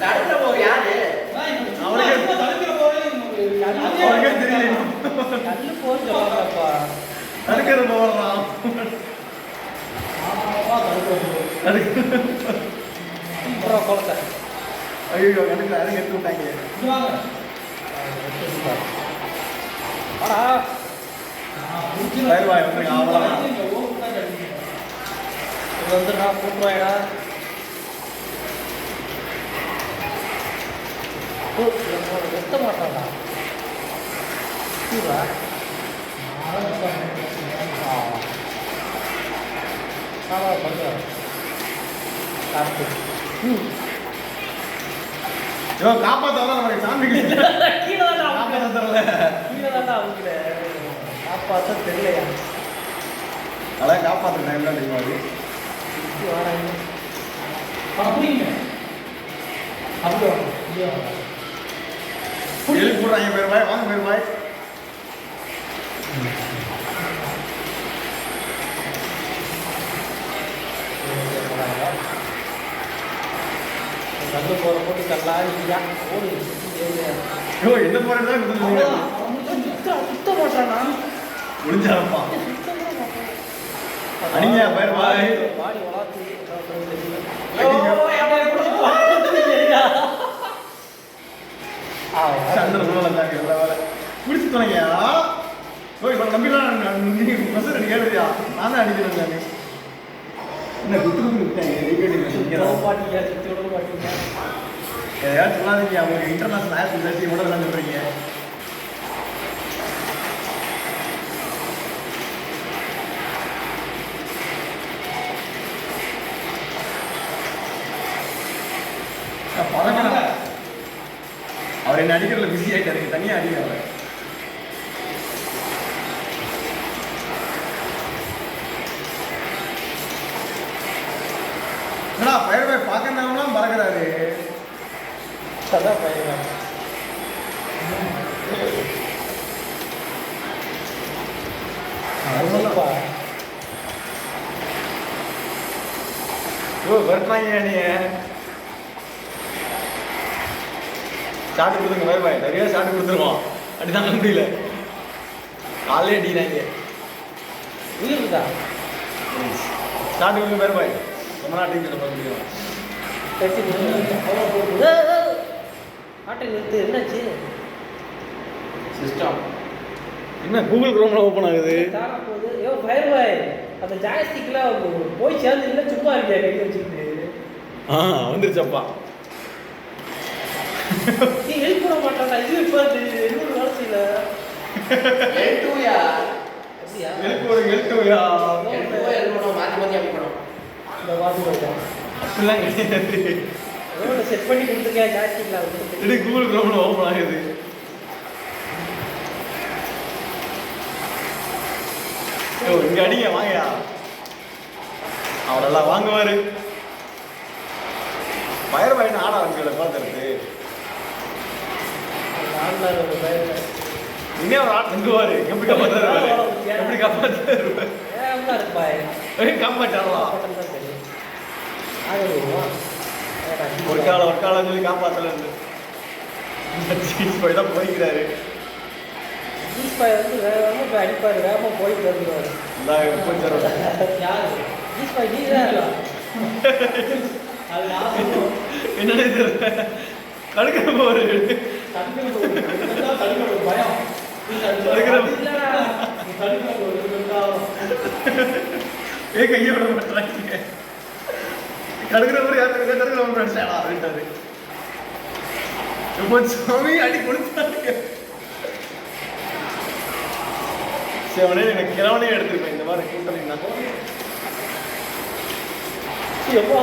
தடுக்கிற போக யாரு? தடுக்கிற போறே அவனுக்கே தெரியல. கல்லு போன்னு சொல்லுவாங்கப்பா. தடுக்கிற போடுறான். அப்புறம் குளத்தை ஐயோ எனக்கு அதுங்க எடுத்து விட்டாங்க. ஆடா பயிர்வாய் வந்துருங்க அவ்வளோதான். இது வந்துடுறா கூட்டுவாயடா. வெட்ட மாட்டான்டா. யோ காப்பாத்தாதான் நம்மளுக்கு சாமிக்கு கீழே தான் காப்பாற்ற தரல. கீழே தான் அவங்கள காப்பாற்ற தெரியலையா? அதான் காப்பாற்ற டைம் தான் தெரியுமா அது. வராங்க அப்படிங்க எழுப்பி போடுறாங்க. பேருவாய் வாங்க பேருவாய். கல்லு போகிற போட்டு கல்லாடியா ஓடு. யோ என்ன போறது தான் கொடுத்துருக்கீங்க. சுத்த மாட்டானா? முடிஞ்சாப்பா அடிங்க பேருவாய். பாடி வளர்த்து சந்திர சூழல் தாங்க எல்லா வேலை பிடிச்சி துணைங்கயா. ஓ இப்போ நம்பிலாம் மெசேஜ் அடி கேளுதியா? நான் தான் அடிக்கிறேன். நான் என்ன குத்து விட்டாங்க. பாட்டிங்க சுத்தி விட மாட்டீங்க. ஏதாவது சொல்லாதீங்க. அவங்க இன்டர்நேஷனல் ஆப் பேசி கூட தான் சொல்றீங்க. பழக்கம் அவர் என்ன அடிக்கிறதுல பிஸி ஆகிட்டாரு. தனியாக அடிக்கிறாரு. என்னடா பயிர் பார்க்கறவங்களாம் பறக்கிறாரு. அதான் பயிர் ஓ வெறுப்பாங்க நீ. ஸ்டார்ட் கொடுத்துருங்க வேறு பாய். நிறைய ஸ்டார்ட் கொடுத்துருவோம். அப்படிதான் முடியல. காலையே அடிக்கிறாங்க. உயிருக்குதா ஸ்டார்ட் கொடுங்க வேறு பாய். ரொம்ப நாள் டீம் பண்ண முடியும். ஆட்டை நிறுத்து. என்னாச்சு? சிஸ்டம் என்ன கூகுள் குரோம்ல ஓப்பன் ஆகுது? தானா போகுது. ஐயோ ஃபயர் பாய், அந்த ஜாய்ஸ்டிக்லாம் போய் சேர்ந்து இல்லை சும்மா இருக்கியா கை வச்சுக்கிட்டு? வந்துருச்சப்பா. நீ ஹெல்ப் பண்ண மாட்டான்டா இது இப்போ இன்னொரு வேலை செய்யல L2யா அப்படியா எனக்கு ஒரு எழுத்துயா L2 L1 மாத்தி மாத்தி அடிக்கணும் இந்த வாத்து போயிட்டான் அப்படிலாம் கிடையாது. எவ்வளோ செட் பண்ணி கொடுத்துருக்கேன் ஜாஸ்திங்களா இது கூகுள் குரோம்ல ஓப்பன் ஆகுது. ஓ இங்க அடிங்க வாங்கயா. அவரெல்லாம் வாங்குவாரு. பயர் பயன் ஆட ஆரம்பிக்கல பார்த்துருக்கு. ஆன்லைன் ஒரு பயம் இன்னும் அவர் ஆட் தங்குவாரு. எப்படி காப்பாத்தாரு? எப்படி காப்பாத்தாரு? ஏன்னா இருப்பாய் காப்பாற்றாரா? ஒரு காலம் சொல்லி காப்பாத்தல இருந்து போய் தான் போய்க்கிறாரு. ஈஸ்பாய் வந்து வேகமாக போய் அடிப்பார் வேகமாக போயிட்டு வந்துடுவார். யாரு ஈஸ்பாய் நீ தான் அது என்னடே தடுக்கிற போரு பயம் கையை விட மாட்டாங்க. தடுக்கிற போது யார் தடுக்கிற போது அப்படின்ட்டாரு. இப்போ சாமி அடி கொடுத்தாங்க. சிவனே எனக்கு கிழவனே எடுத்துருப்பேன் இந்த மாதிரி கூட்டணின்னா. இப்போ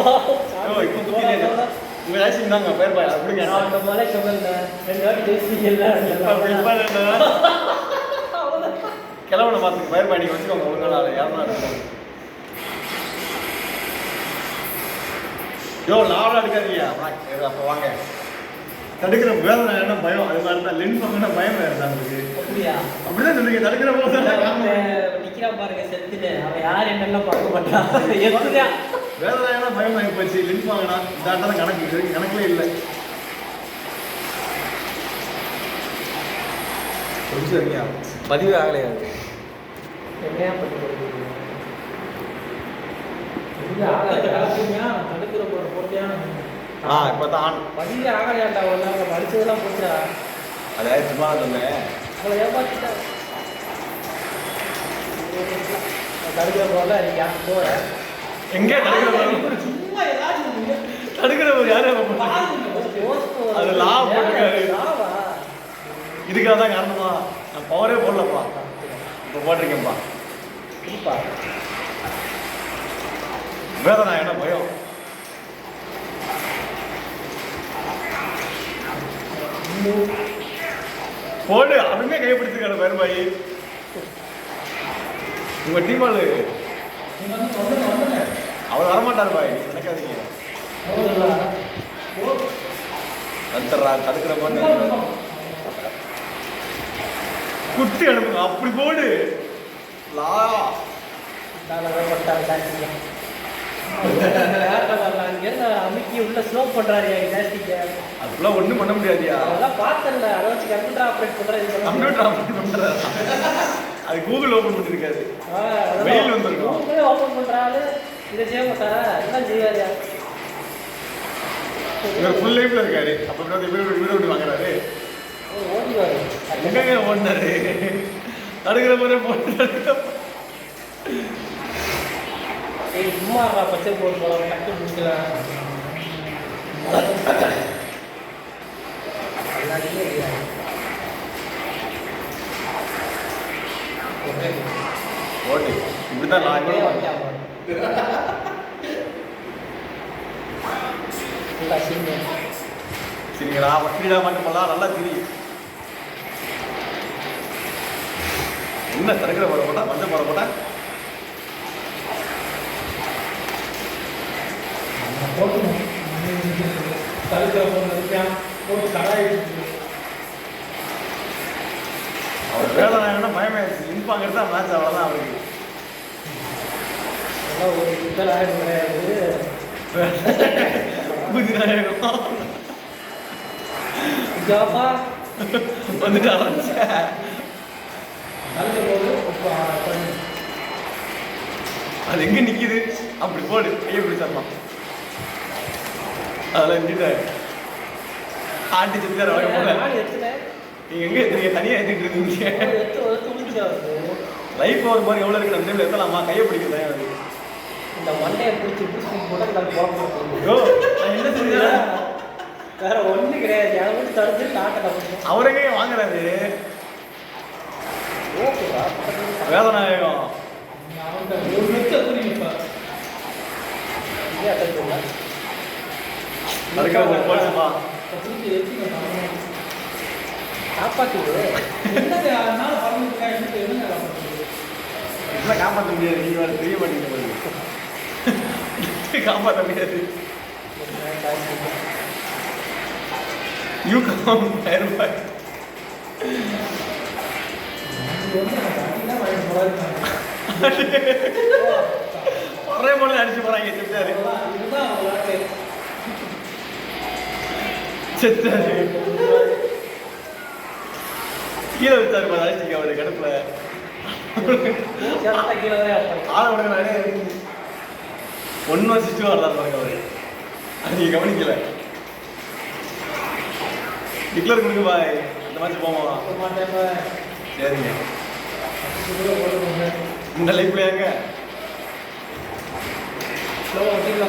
புத்தியில உங்க ராசி தாங்க பேர் பாய் அப்படிங்க. அந்த மலை சொன்னேன் 2 வாட்டி ஜெயிச்சிங்கல்ல கிழவனை பார்த்துக்கு பேர் பாய் நீங்க வச்சுக்கோங்க. ஒழுங்கால யாருன்னா இருக்கும். யோ லாவலா எடுக்காதீங்க. அப்போ வாங்க தடுக்கிற வேதனை என்ன பயம் அது மாதிரி தான் லென்ஸ் வாங்கினா பயம் வேறு தான் இருக்கு. அப்படியா அப்படிதான் சொல்லுங்க தடுக்கிற போது நிக்கிறான் பாருங்க செத்துட்டு அவன் யார் என்னெல்லாம் பார்க்க மாட்டான் எதுயா வேதனை பயம் ஆகி போச்சு. லென்ஸ் வாங்கினா இதாட்டம் கணக்கு கணக்கிலே இல்லை. கொஞ்சம் சரியா பதிவு ஆகலையா? என்னையா பண்ணி தடுக்கிற போற போட்டியா இப்போ தான் பதிவே ஆகலையாண்டா ஒரு நாள் அடிச்சதெல்லாம் போச்சா அதாவது சும்மா சொன்னேன். அவளை ஏமாத்திட்டா தடுக்கிற போல எனக்கு யாரும் போகிறேன் எங்கே தடுக்கிற போது சும்மா ஏதாச்சும் தடுக்கிற போது யாரும் அது லாபம் போட்டுருக்காரு. இதுக்காக தான் காரணமா நான் பவரே போடலப்பா. இப்போ போட்டிருக்கேன்ப்பா. வேதனை என்ன பயம் போடு அப்படியே கைப்பிடிச்சிருக்காரு பேருபாயி. உங்க டீம் ஆளு அவர் வரமாட்டார் பாய் நினைக்காதீங்க. வந்துடுறா தடுக்கிற மாதிரி குத்தி அனுப்புங்க அப்படி போடு லா அமைக்கி உள்ள ஸ்லோ பண்றாரு ஜாஸ்திக்கு அதெல்லாம் ஒண்ணும் பண்ண முடியாதியா. அதெல்லாம் பார்த்தேன்ல அதை வச்சு கம்ப்யூட்டர் ஆப்ரேட் பண்றது. கம்ப்யூட்டர் ஆப்ரேட் பண்றாரு. அது கூகுள் ஓபன் பண்ணிருக்காரு. மெயில் வந்திருக்கும். கூகுளே ஓபன் பண்றாரு. இதை செய்ய மாட்டாரா? எல்லாம் செய்வாரு. இவர் ஃபுல் லைஃப்ல இருக்காரு. அப்ப வீடு வாங்குறாரு. ஓடிவாரு எங்கங்க ஓடினாரு? தடுக்கிற போதே போட்டு சும்மா பச்சை போட்டு போகலாம் டக்கு முடிக்கலாம். ஓட்டு இப்படிதான் நான் சரிங்களா? வக்கீடா மட்டும் பண்ணலாம் நல்லா தெரியும். என்ன தடுக்கிற போட போட்டா மஞ்சள் போட போட்டா அவர் வேலை பயமாயிருச்சு. இன்பாங்கிறது தான் மேட்ச் அவ்வளோதான் அவருக்கு. ஒரு முதல் ஆயிரம் கிடையாது வந்துட்டு ஆரம்பிச்ச அது எங்க நிக்குது அப்படி போடு கையை பிடிச்சிடலாம். அதெல்லாம் நின்றுட்டாரு ஆட்டி செஞ்சாரு. நீங்க எங்க எடுத்துறீங்க? தனியா எடுத்துட்டு இருக்கீங்க. லைஃப் ஒரு மாதிரி எவ்வளவு இருக்கு? நம்ம டைம்ல எத்தலாமா? கையை பிடிக்கல இந்த மண்டையை பிடிச்சி பிடிச்சி கூட நான் போக நான் என்ன செஞ்சேன்? வேற ஒண்ணு கிடையாது. அதை மட்டும் தடுத்து நாட்டை முடியும். அவரே வாங்குறாரு ஓகேவா? வேதநாயகம். அவன்கிட்ட ஒரு மெத்த புரியுப்பா. இதே அட்டன் பண்ணலாம். அதுக்கு ஒரு போலீஸ்ப்பா தூக்கி வச்சு காப்பாற்றுது. என்னங்க அதனால பறந்துட்டா எனக்கு என்ன காப்பாற்றுறது? இதெல்லாம் காப்பாற்ற முடியாது. நீங்க வேற தெரிய மாட்டீங்க. காப்பாற்ற முடியாது. யூ கம் ஃபயர் பாய். ஒரே போல அடிச்சு போறாங்க. செத்தாரு செத்தாரு. கீழே வச்சாரு பாரு அடிச்சுக்க அவரு கிடப்புல. ஆளை விடுங்க. ஒன்னு வச்சுட்டு வரலாம் பாருங்க அவரு. அது நீங்க கவனிக்கல. டிக்ளர் கொடுங்க பாய். இந்த மாதிரி போமா. சரிங்க. இந்த லைஃப்ல எங்க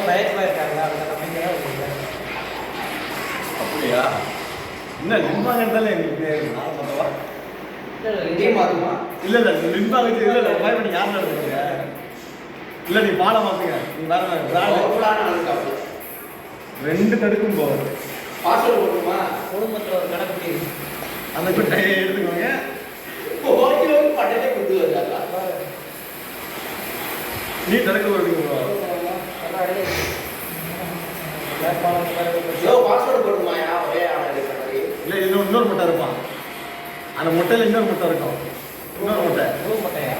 பயமா இருக்காங்க. அவங்க நம்பிக்கை அப்படியா? என்ன லிம்பாங்க இருந்தாலும் எங்களுக்கு நான் சொல்லவா? இதே மாறுமா? இல்ல இல்ல லிம்பாங்க இல்ல இல்ல பயர் பண்ணி யாரும் நடத்துறீங்க? இல்ல நீ பாடம் மாத்துங்க. நீ வேற பவர்ஃபுல்லான ஆளுக்காப்பு. 2 தடுக்கும் போகுது. பாஸ்வேர்டு போடுமா? குடும்பத்தில் ஒரு கணக்கு அந்த குட்டையை எடுத்துக்கோங்க. ஓகே பட்டே குடு வந்தாங்க. நீ தடுக்க வருவீங்க. யோ பாஸ்வேர்டு போடுமாயா? ஒரே ஆளா இருக்கிற மாதிரி. இல்ல இது இன்னொரு முட்டை இருப்பான். அந்த முட்டையில இன்னொரு முட்டை இருக்கும். இன்னொரு முட்டை. முட்டையா?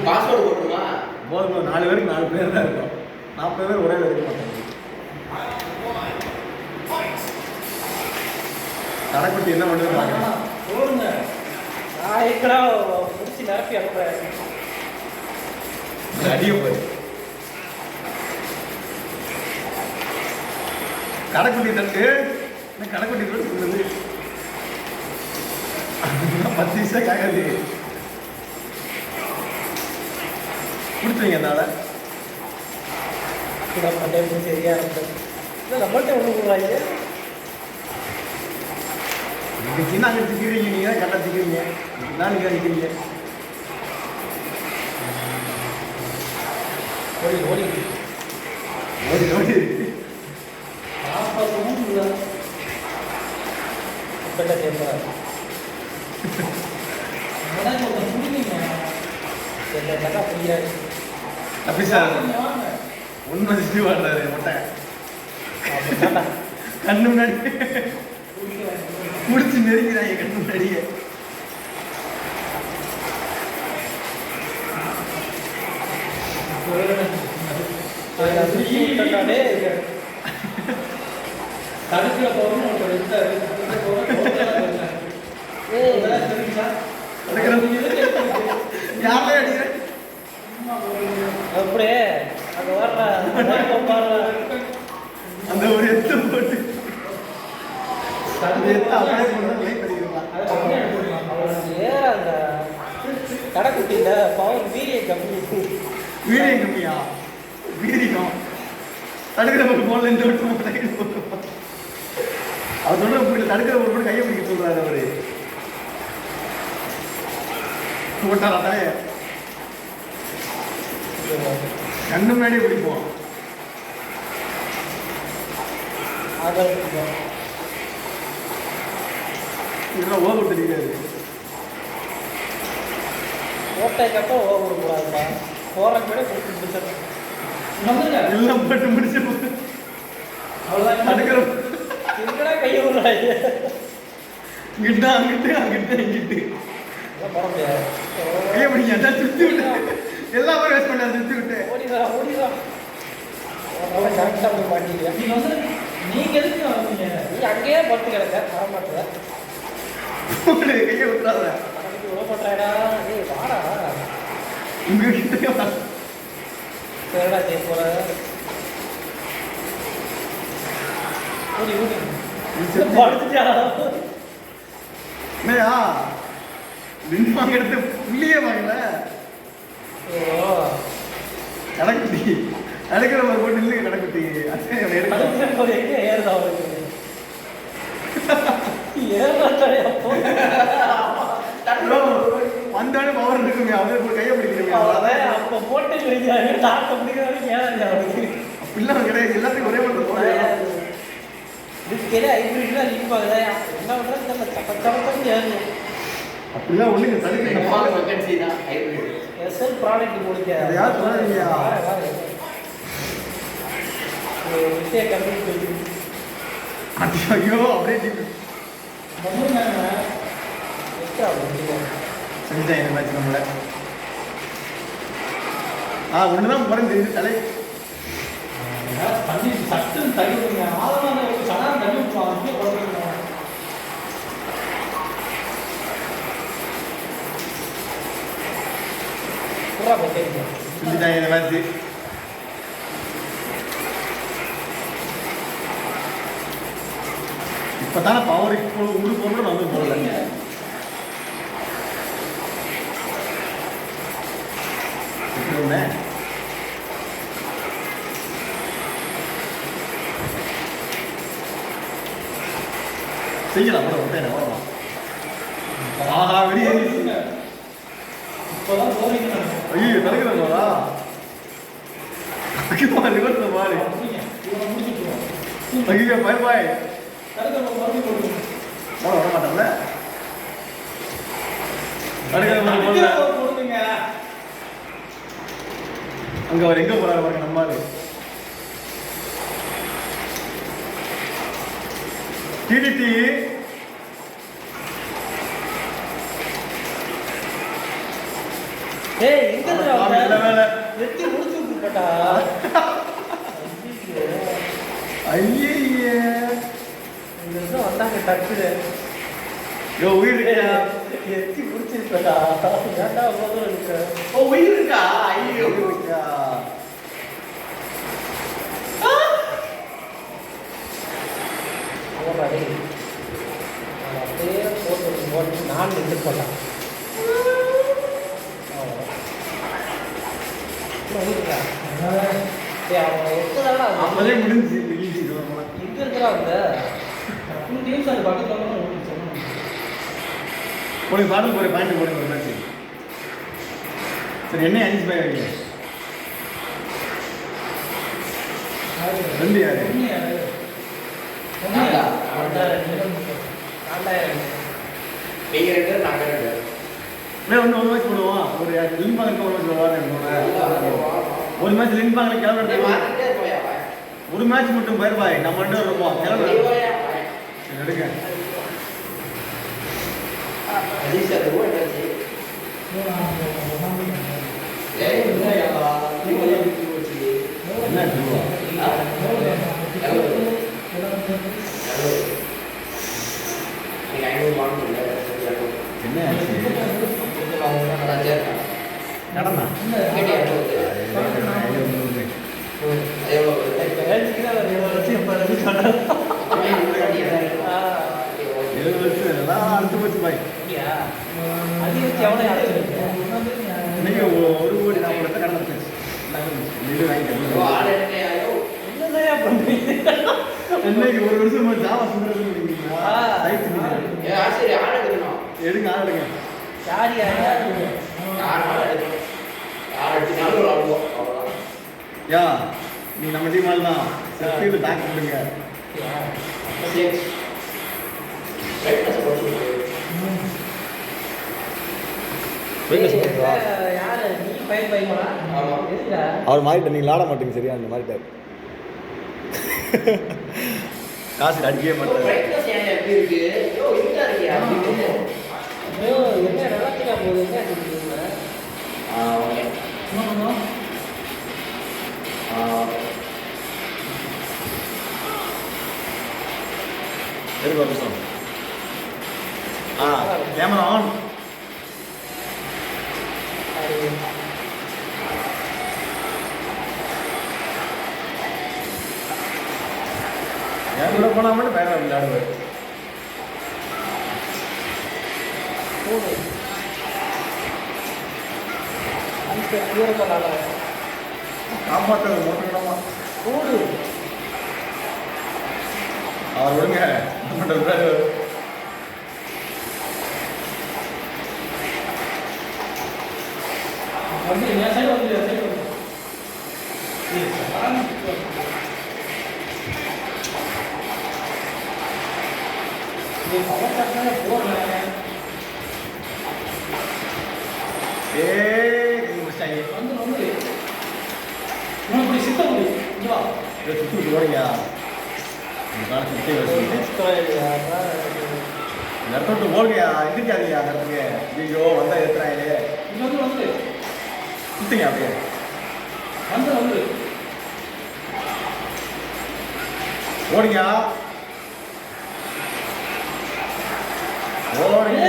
பாஸ்வேர்டு போடுமா? போதும் 4 பேருக்கு 4 பேர் தான் இருக்கும். 40 பேர் ஒரே இருக்க மாட்டாங்க. கடைக்குட்டி என்ன பண்ணுவாங்க? போடுங்க. நான் ஏற்கனவே முடிச்சு நிரப்பி அனுப்புறேன். அடிய போய் கடைக்குட்டி தட்டு கடைக்குட்டி சொல்லுது 10 நிமிஷம் காக்காது கொடுத்துருங்க. என்னால பண்டே சரியா இருந்தது. இல்லை நம்மள்கிட்ட ஒன்று கொடுவாங்க. நீங்க சின்ன அங்கே திக்கிறீங்க. நீங்க தான் கரெக்டாக திக்கிறீங்க. நான் நீங்க நிற்கிறீங்க. ஓடி ஓடி ஓடி ஓடி காப்பாற்றவும் இல்லை. இப்பட்ட கேட்பார். அதான் கொஞ்சம் புரியுங்க. என்னக்கா புரியாது. அப்படி சார் வாங்க. ஒன்று வச்சுட்டு வாடுறாரு முட்டை அப்படின்னா கண்ணு முன்னாடி முடிச்சு நெருங்கிறாங்க. கண்ணு முன்னாடியே தடுக்கிற போறோம் ஒருத்தர் இருந்தாரு. தடுக்கிற போறோம் யாரையும் அடிக்கிறேன். அப்படியே அங்கே வர்ற அந்த ஒரு எத்து போட்டு அந்த எத்து அப்படியே போட்டு லைட் பண்ணிக்கலாம். அவருக்கு ஏற அந்த கடைக்குட்டியில் பவர் வீரியம் கம்மி. வீரியம் கம்மியா? வீரியம் தடுக்கிற ஒரு போல இந்த விட்டு அவர் சொல்ற தடுக்கிற ஒரு போட்டு கையை பிடிக்க சொல்றாரு அவரு. போட்டாரா தலைய கண்ணு முன்னாடியே பிடிப்போம். இதெல்லாம் ஓவர் தெரியாது. ஓட்டைக்கப்போ ஓவர் கூடாதுப்பா. போகிறக்கு விட கொடுத்து முடிச்சிடணும். எல்லாம் போட்டு முடிச்சு அவ்வளோதான். தடுக்கிற எங்கடா கையை விடுறாங்க? இங்கிட்ட அங்கிட்டு அங்கிட்ட இங்கிட்டு அதெல்லாம் போட முடியாது. கையை பிடிங்க. அதான் சுத்தி விட்டு எல்லாமே வேஸ்ட் பண்ண சுத்தி விட்டு ஓடிதான் ஓடிதான். கரெக்டாக போய் மாட்டிக்க. நீங்க வந்து நீங்க எதுக்கு வந்தீங்க? நீ அங்கேயே படுத்து கிடக்க வரமாட்டுற. கையை விட்டுறாத. பக்கத்துக்கு விட மாட்டாடா. ஏய் வாடா. உங்ககிட்ட சரிடா செய்ய போற. ஓடி ஓடி படுத்துட்டா. என்னையா வின் வாங்க எடுத்து புள்ளியே வாங்கல. ஓ கடைக்குட்டி அடுக்கிற மாதிரி போட்டு இல்லைங்க கடைக்குட்டி. அதுக்கு எங்கே ஏமாத்தாயா போ. வந்தாலும் பவர் இருக்குங்க, அவங்க போய் கையை பிடிக்கிறீங்க. அவ்வளவுதான். அப்ப போட்டு பிடிக்கிறாங்க, தாக்க பிடிக்கிறாங்க, ஏறாது அவனுக்கு. அப்படிலாம் கிடையாது, எல்லாத்தையும் ஒரே மாதிரி போடுறாங்க. இதுக்கே ஹைபிரிட்ல நிற்பாங்க. என்ன பண்றது தெரியல, சப்பச்சப்பன்னு ஏறணும். அப்படிலாம் ஒண்ணுங்க தடுக்க எஸ்எல் ப்ராடக்ட் கொடுக்க. அதை யார் சொன்னாங்க? விஷய கம்ப்ளீட். ஐயோ அப்படியே செஞ்சுட்டேன் இந்த மேட்ச் நம்மள. ஒண்ணுதான் போறேன் தெரியுது தலை. தண்ணி சட்டுன்னு தள்ளி விடுங்க. ஆழமான சடான்னு தள்ளி விட்டுருவாங்க. அப்படியே குழந்தைங்க பூரா பக்கெட். செஞ்சுட்டேன் இந்த மேட்ச். இப்பதானே பவர் இப்போ உரு போகணும் நான் வந்து போடல. செய்யலாம் கூட விட்டேன் வரலாம். ஆஹா வெளியே இப்போதான் போறீங்க. ஐயோ தடுக்கிறாங்களா? ரிவர்ஸ் மாறி இவனை முடிச்சுட்டுருவோம். ஐயோ பாய் பாய் தடுக்க மறுபடியும் போடுவோம். போட விட மாட்டோம்ல. தடுக்கிற போடுவீங்க. அங்க அவர் எங்க போறாரு பாருங்க நம்ம ஆளு. டிடிடி ஏய் எங்க நல்ல வேலை. வெட்டி முடிச்சு விட்டுட்டா. ஐயே இந்த நிமிஷம் வந்தாங்க டக்குனு. யோ உயிர் இருக்கியா? எத்தி முடிச்சிருக்கா. ஏன்டா அவ்வளோ தூரம் இருக்கு? உயிர் இருக்கா? ஐயோ உயிர் இருக்கியா? போடுறாடே. அப்படியே போட்டு நான் நின்று போட்டான். அப்பதே முடிஞ்சு எங்க இருக்கிறா அந்த டீம்ஸ் அது பக்கத்துல வந்து உங்களுக்கு சொன்னோம். போய் பாட்டு போய் பாயிண்ட் போடுங்க ஒரு மேட்ச். சரி என்ன 5 பை வைங்க. ரெண்டு யாரு? நான்டா. நீங்க 2 பேர் நாங்க 2 பேர். ஒன்று ஒரு மேட்ச் போடுவோம். ஒரு லிங்க் பாங்க ஒரு மேட்ச் ஒரு மேட்ச் லிங்க் பாங்க கிளம்பி மாத்திட்டே போயா பாய். ஒரு மேட்ச் மட்டும் பயிர் பாய் நம்ம ரெண்டு இருப்போம் கிளம்பி போயா பாய். எடுங்க. அஜிஷ் அது ஓடுச்சு. ஏய் இல்லையா? நீங்க எப்படி போச்சு? என்ன சொல்லுவா? நீங்க 500 வாங்குங்க. என்ன நடந்தா நடனா கேட்டியா? ஐயோ அடுத்து போச்சு பாய். இன்னைக்கு 1 கோடி 40 லட்சம் கடந்து போச்சு. ஆள் எடுக்கையாயோ இன்னைக்கு ஒரு வருஷம் ஜாவா சுந்தரம் ஏ ஆசிரி ஆள் எடுக்கணும். எடுங்க ஆள் எடுங்க. யார் யார் யார் ஆள் எடுக்கணும்? யார் எடுத்தாலும் ஒரு ஆள் அவ்வளவுதான். யா நீ நம்ம டீம் ஆள் தான். செஃப்டியில் பேக் பண்ணுங்க. சரி ரைட் போட்டு யாரு நீ பையன் பையனா? ஆமா. எதுக்குடா? அவர் மாறிட்டு நீங்கள் விளாட மாட்டீங்க சரியா? அந்த மாறிட்டார். காசு அடிக்கவே மாட்டார். பிரைட்னஸ் ஏன் எப்படி இருக்கு? யோ இருட்டா இருக்கியா? ஐயோ என்ன நடக்குதா போகுது? என்ன சொல்றீங்க? ஓகே. எதுக்கு ஒரு நிமிஷம். Camera on. என் கூட போனா மட்டும் பயங்கர விளையாடுவார். போடு. அந்த தூரத்தால காப்பாற்றது மோட்டமா போடு. அவர் விடுங்க. நம்மகிட்ட விளையாடுவார். இது பவர் கட்டினா போடுறேன். கை முடிச்சாங்க. வந்து இன்னும் இப்படி சித்த முடியும். இங்க வா. இதை சுற்றி விட்டு ஓடுங்க. இந்த காலம் சுற்றி வச்சு இந்த இடத்த விட்டு ஓடுங்கயா. எந்திரிக்காதீங்க அந்த இடத்துக்கு. ஐயோ வந்தா எடுத்துறாங்களே. இங்க வந்து சுத்துங்க அப்படியே. வந்து ஓடுங்க. ஓடுங்க.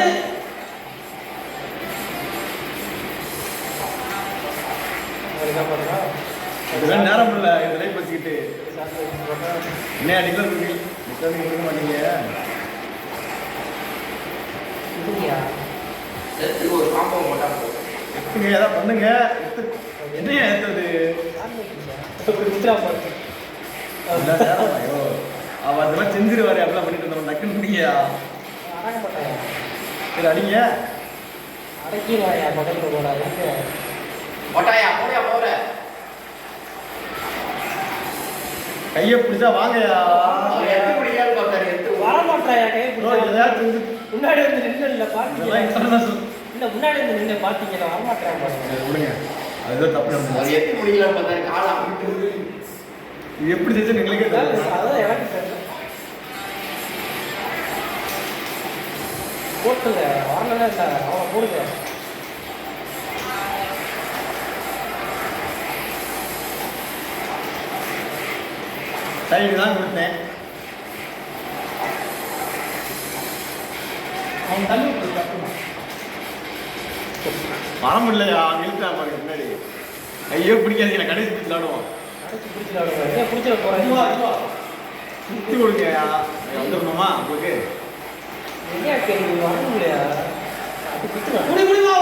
இதெல்லாம் நேரம் இல்லை இந்த லைஃப் வச்சுக்கிட்டு என்ன அடிக்கலாம் கொடுக்க மாட்டீங்க. செத்துக்கு ஒரு காம்போ போட்டா போதும். எடுத்துங்க ஏதாவது பண்ணுங்க. என்னையா எடுத்தது ஐயோ அவ அதெல்லாம் செஞ்சிருவாரு. அப்படிலாம் பண்ணிட்டு இருந்தோம் டக்குன்னு முடியா. சரி அடிங்க. அடக்கிடுவாயா பக்கத்தில் போடா இருக்கு. போட்டாயா போற கையை பிடிச்சா வாங்கயா. அவர் எட்டு முடியாது பார்த்தாரு. எட்டு வரமாட்டாயா கையை பிடிச்சா. ஏதாவது செஞ்சு முன்னாடி வந்து நின்று இல்லை இதெல்லாம் பார்த்தீங்களா? இன்டர்நேஷனல். இல்லை முன்னாடி வந்து நின்று பார்த்தீங்களா? வரமாட்டேன் பாருங்க. விடுங்க. அதுதான் தப்பு அவர் நடந்தது. எட்டு முடியல பார்த்தாரு. காலம் அப்படின்ட்டு இது எப்படி செஞ்சு எங்களுக்கே தெரியல. அதான் எனக்கு தெரியல. போட்டுங்க வரலன்னா இல்லை அவனை போடுங்க. சைடு தான் கொடுத்தேன். அவன் தள்ளி விட்டு தப்புமா. வர முடியலையா. இழுத்தா பாருங்க முன்னாடி. ஐயோ பிடிக்காதீங்க. கடைசி பிடிச்சி விளாடுவோம். அடைச்சி பிடிச்சிடாடுங்க. என்ன பிடிச்சிட போகிறேன். சுற்றி கொடுங்கயா. வந்துடணுமா உங்களுக்கு? என்ன கேள்வி வரணும் இல்லையா? அது பிடிச்சிடும். குடி குடி வா.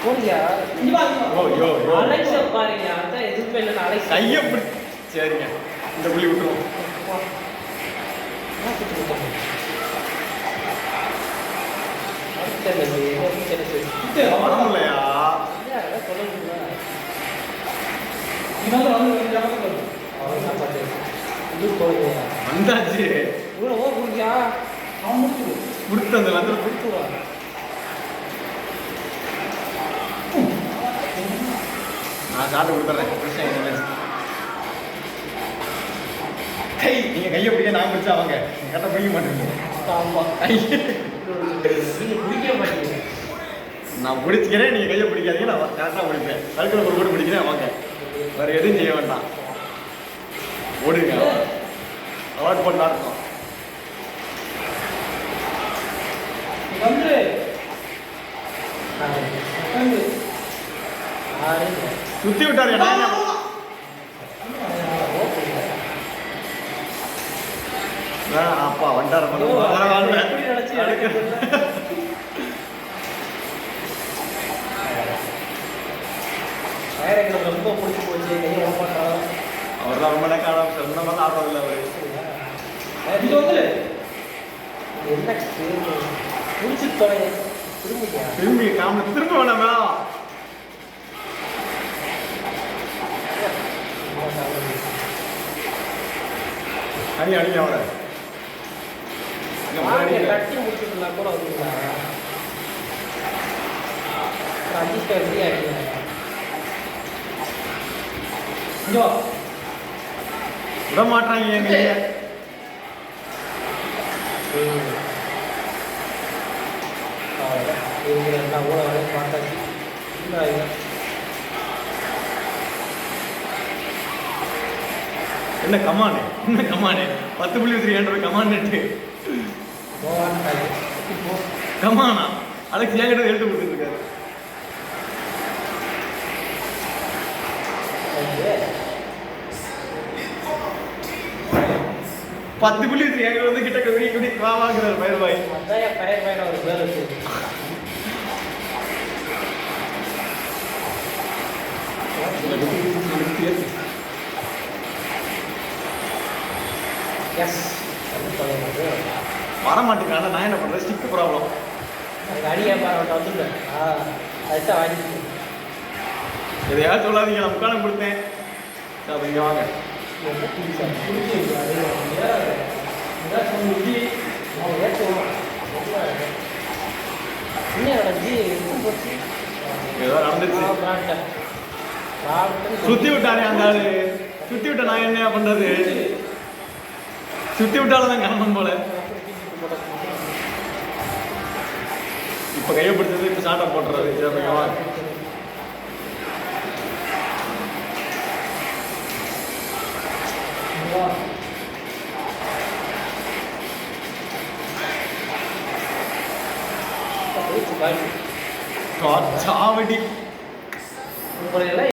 போடியா. இங்க வா. ஓ யோ யோ. அலைச பாருங்க. அதான் எதுவுமே இல்லை அலைச. கையை பிடி. சரிங்க இந்த புள்ளி விட்டுருவோம். வர முடியலையா. இன்னொரு வந்து ஜாமம் கொடு. வந்தாச்சு. அவன் முடிச்சு. கொடுத்து அந்த வந்து நான் சாப்பிட்டு கொடுத்துட்றேன். பிரச்சனை இல்லை. கை நீங்க கையை பிடிக்க நான் பிடிச்சா வாங்க. கரெக்டாக பிடிக்க மாட்டேங்க. நான் பிடிச்சிக்கிறேன். நீங்க கையை பிடிக்காதீங்க. நான் கரெக்டாக பிடிப்பேன். கருக்கில் ஒரு கூட பிடிக்கிறேன் வாங்க. வேற எதுவும் செய்ய வேண்டாம். ஓடுங்க. அவாய்ட் பண்ணா இருக்கும். வந்து சுத்தி விட்டாரு. அப்பா வண்டார ரொம்ப பிடிச்சி போச்சு. அவர்லாம் ரொம்ப நேரம் காலம் சொன்ன மாதிரி ஆடுறதில்ல அவரு. இது வந்து என்ன முடிச்சு தொலைங்க. திரும்பியா திரும்பி காம திரும்ப வேணாமா. அடி அடி அவரை கட்டி முடிச்சுட்டுனா கூட வந்துங்களா? அட்ஜஸ்ட் எப்படி ஆகிடுங்க. இங்க வா. விட மாட்டாங்க. எங்க நான் கூட வரைய பார்த்தாச்சு. என்ன கமானு என்ன கமானு 10 புள்ளி 300 கமான் நெட்டு கமானா அலெக்ஸ் என்கிட்ட எழுத்து கொடுத்துருக்காரு. பத்து புள்ளி எங்க வந்து கிட்ட கவி குடி வாங்குறாரு பயிர் பாய். அதான் பயிர் பாய் ஒரு பேர் வச்சு வர மாட்டேங்கிறாங்க. நான் என்ன பண்றேன்? Stick problem. அடியா பாருங்க வந்துங்க. அதுதான் வாங்கி எதையாவது சொல்லாதீங்க. நான் முக்காலம் கொடுத்தேன். இங்கே வாங்க. என்ன புதுசா புரிஞ்சு அது ஏதாச்சும் ஜி அவன் ஏற்றுவான் என்னடா ஜி எதுவும் போச்சு ஏதோ நடந்துச்சு பிராட்டன் சுத்தி விட்டானே அந்த ஆளு சுத்தி விட்ட நான் என்ன பண்றது சுத்தி விட்டாலும் தான் கிளம்பணும் போல இப்ப கையப்படுத்தது இப்ப சாட்டை போட்டுறது சரிங்களா சாவடி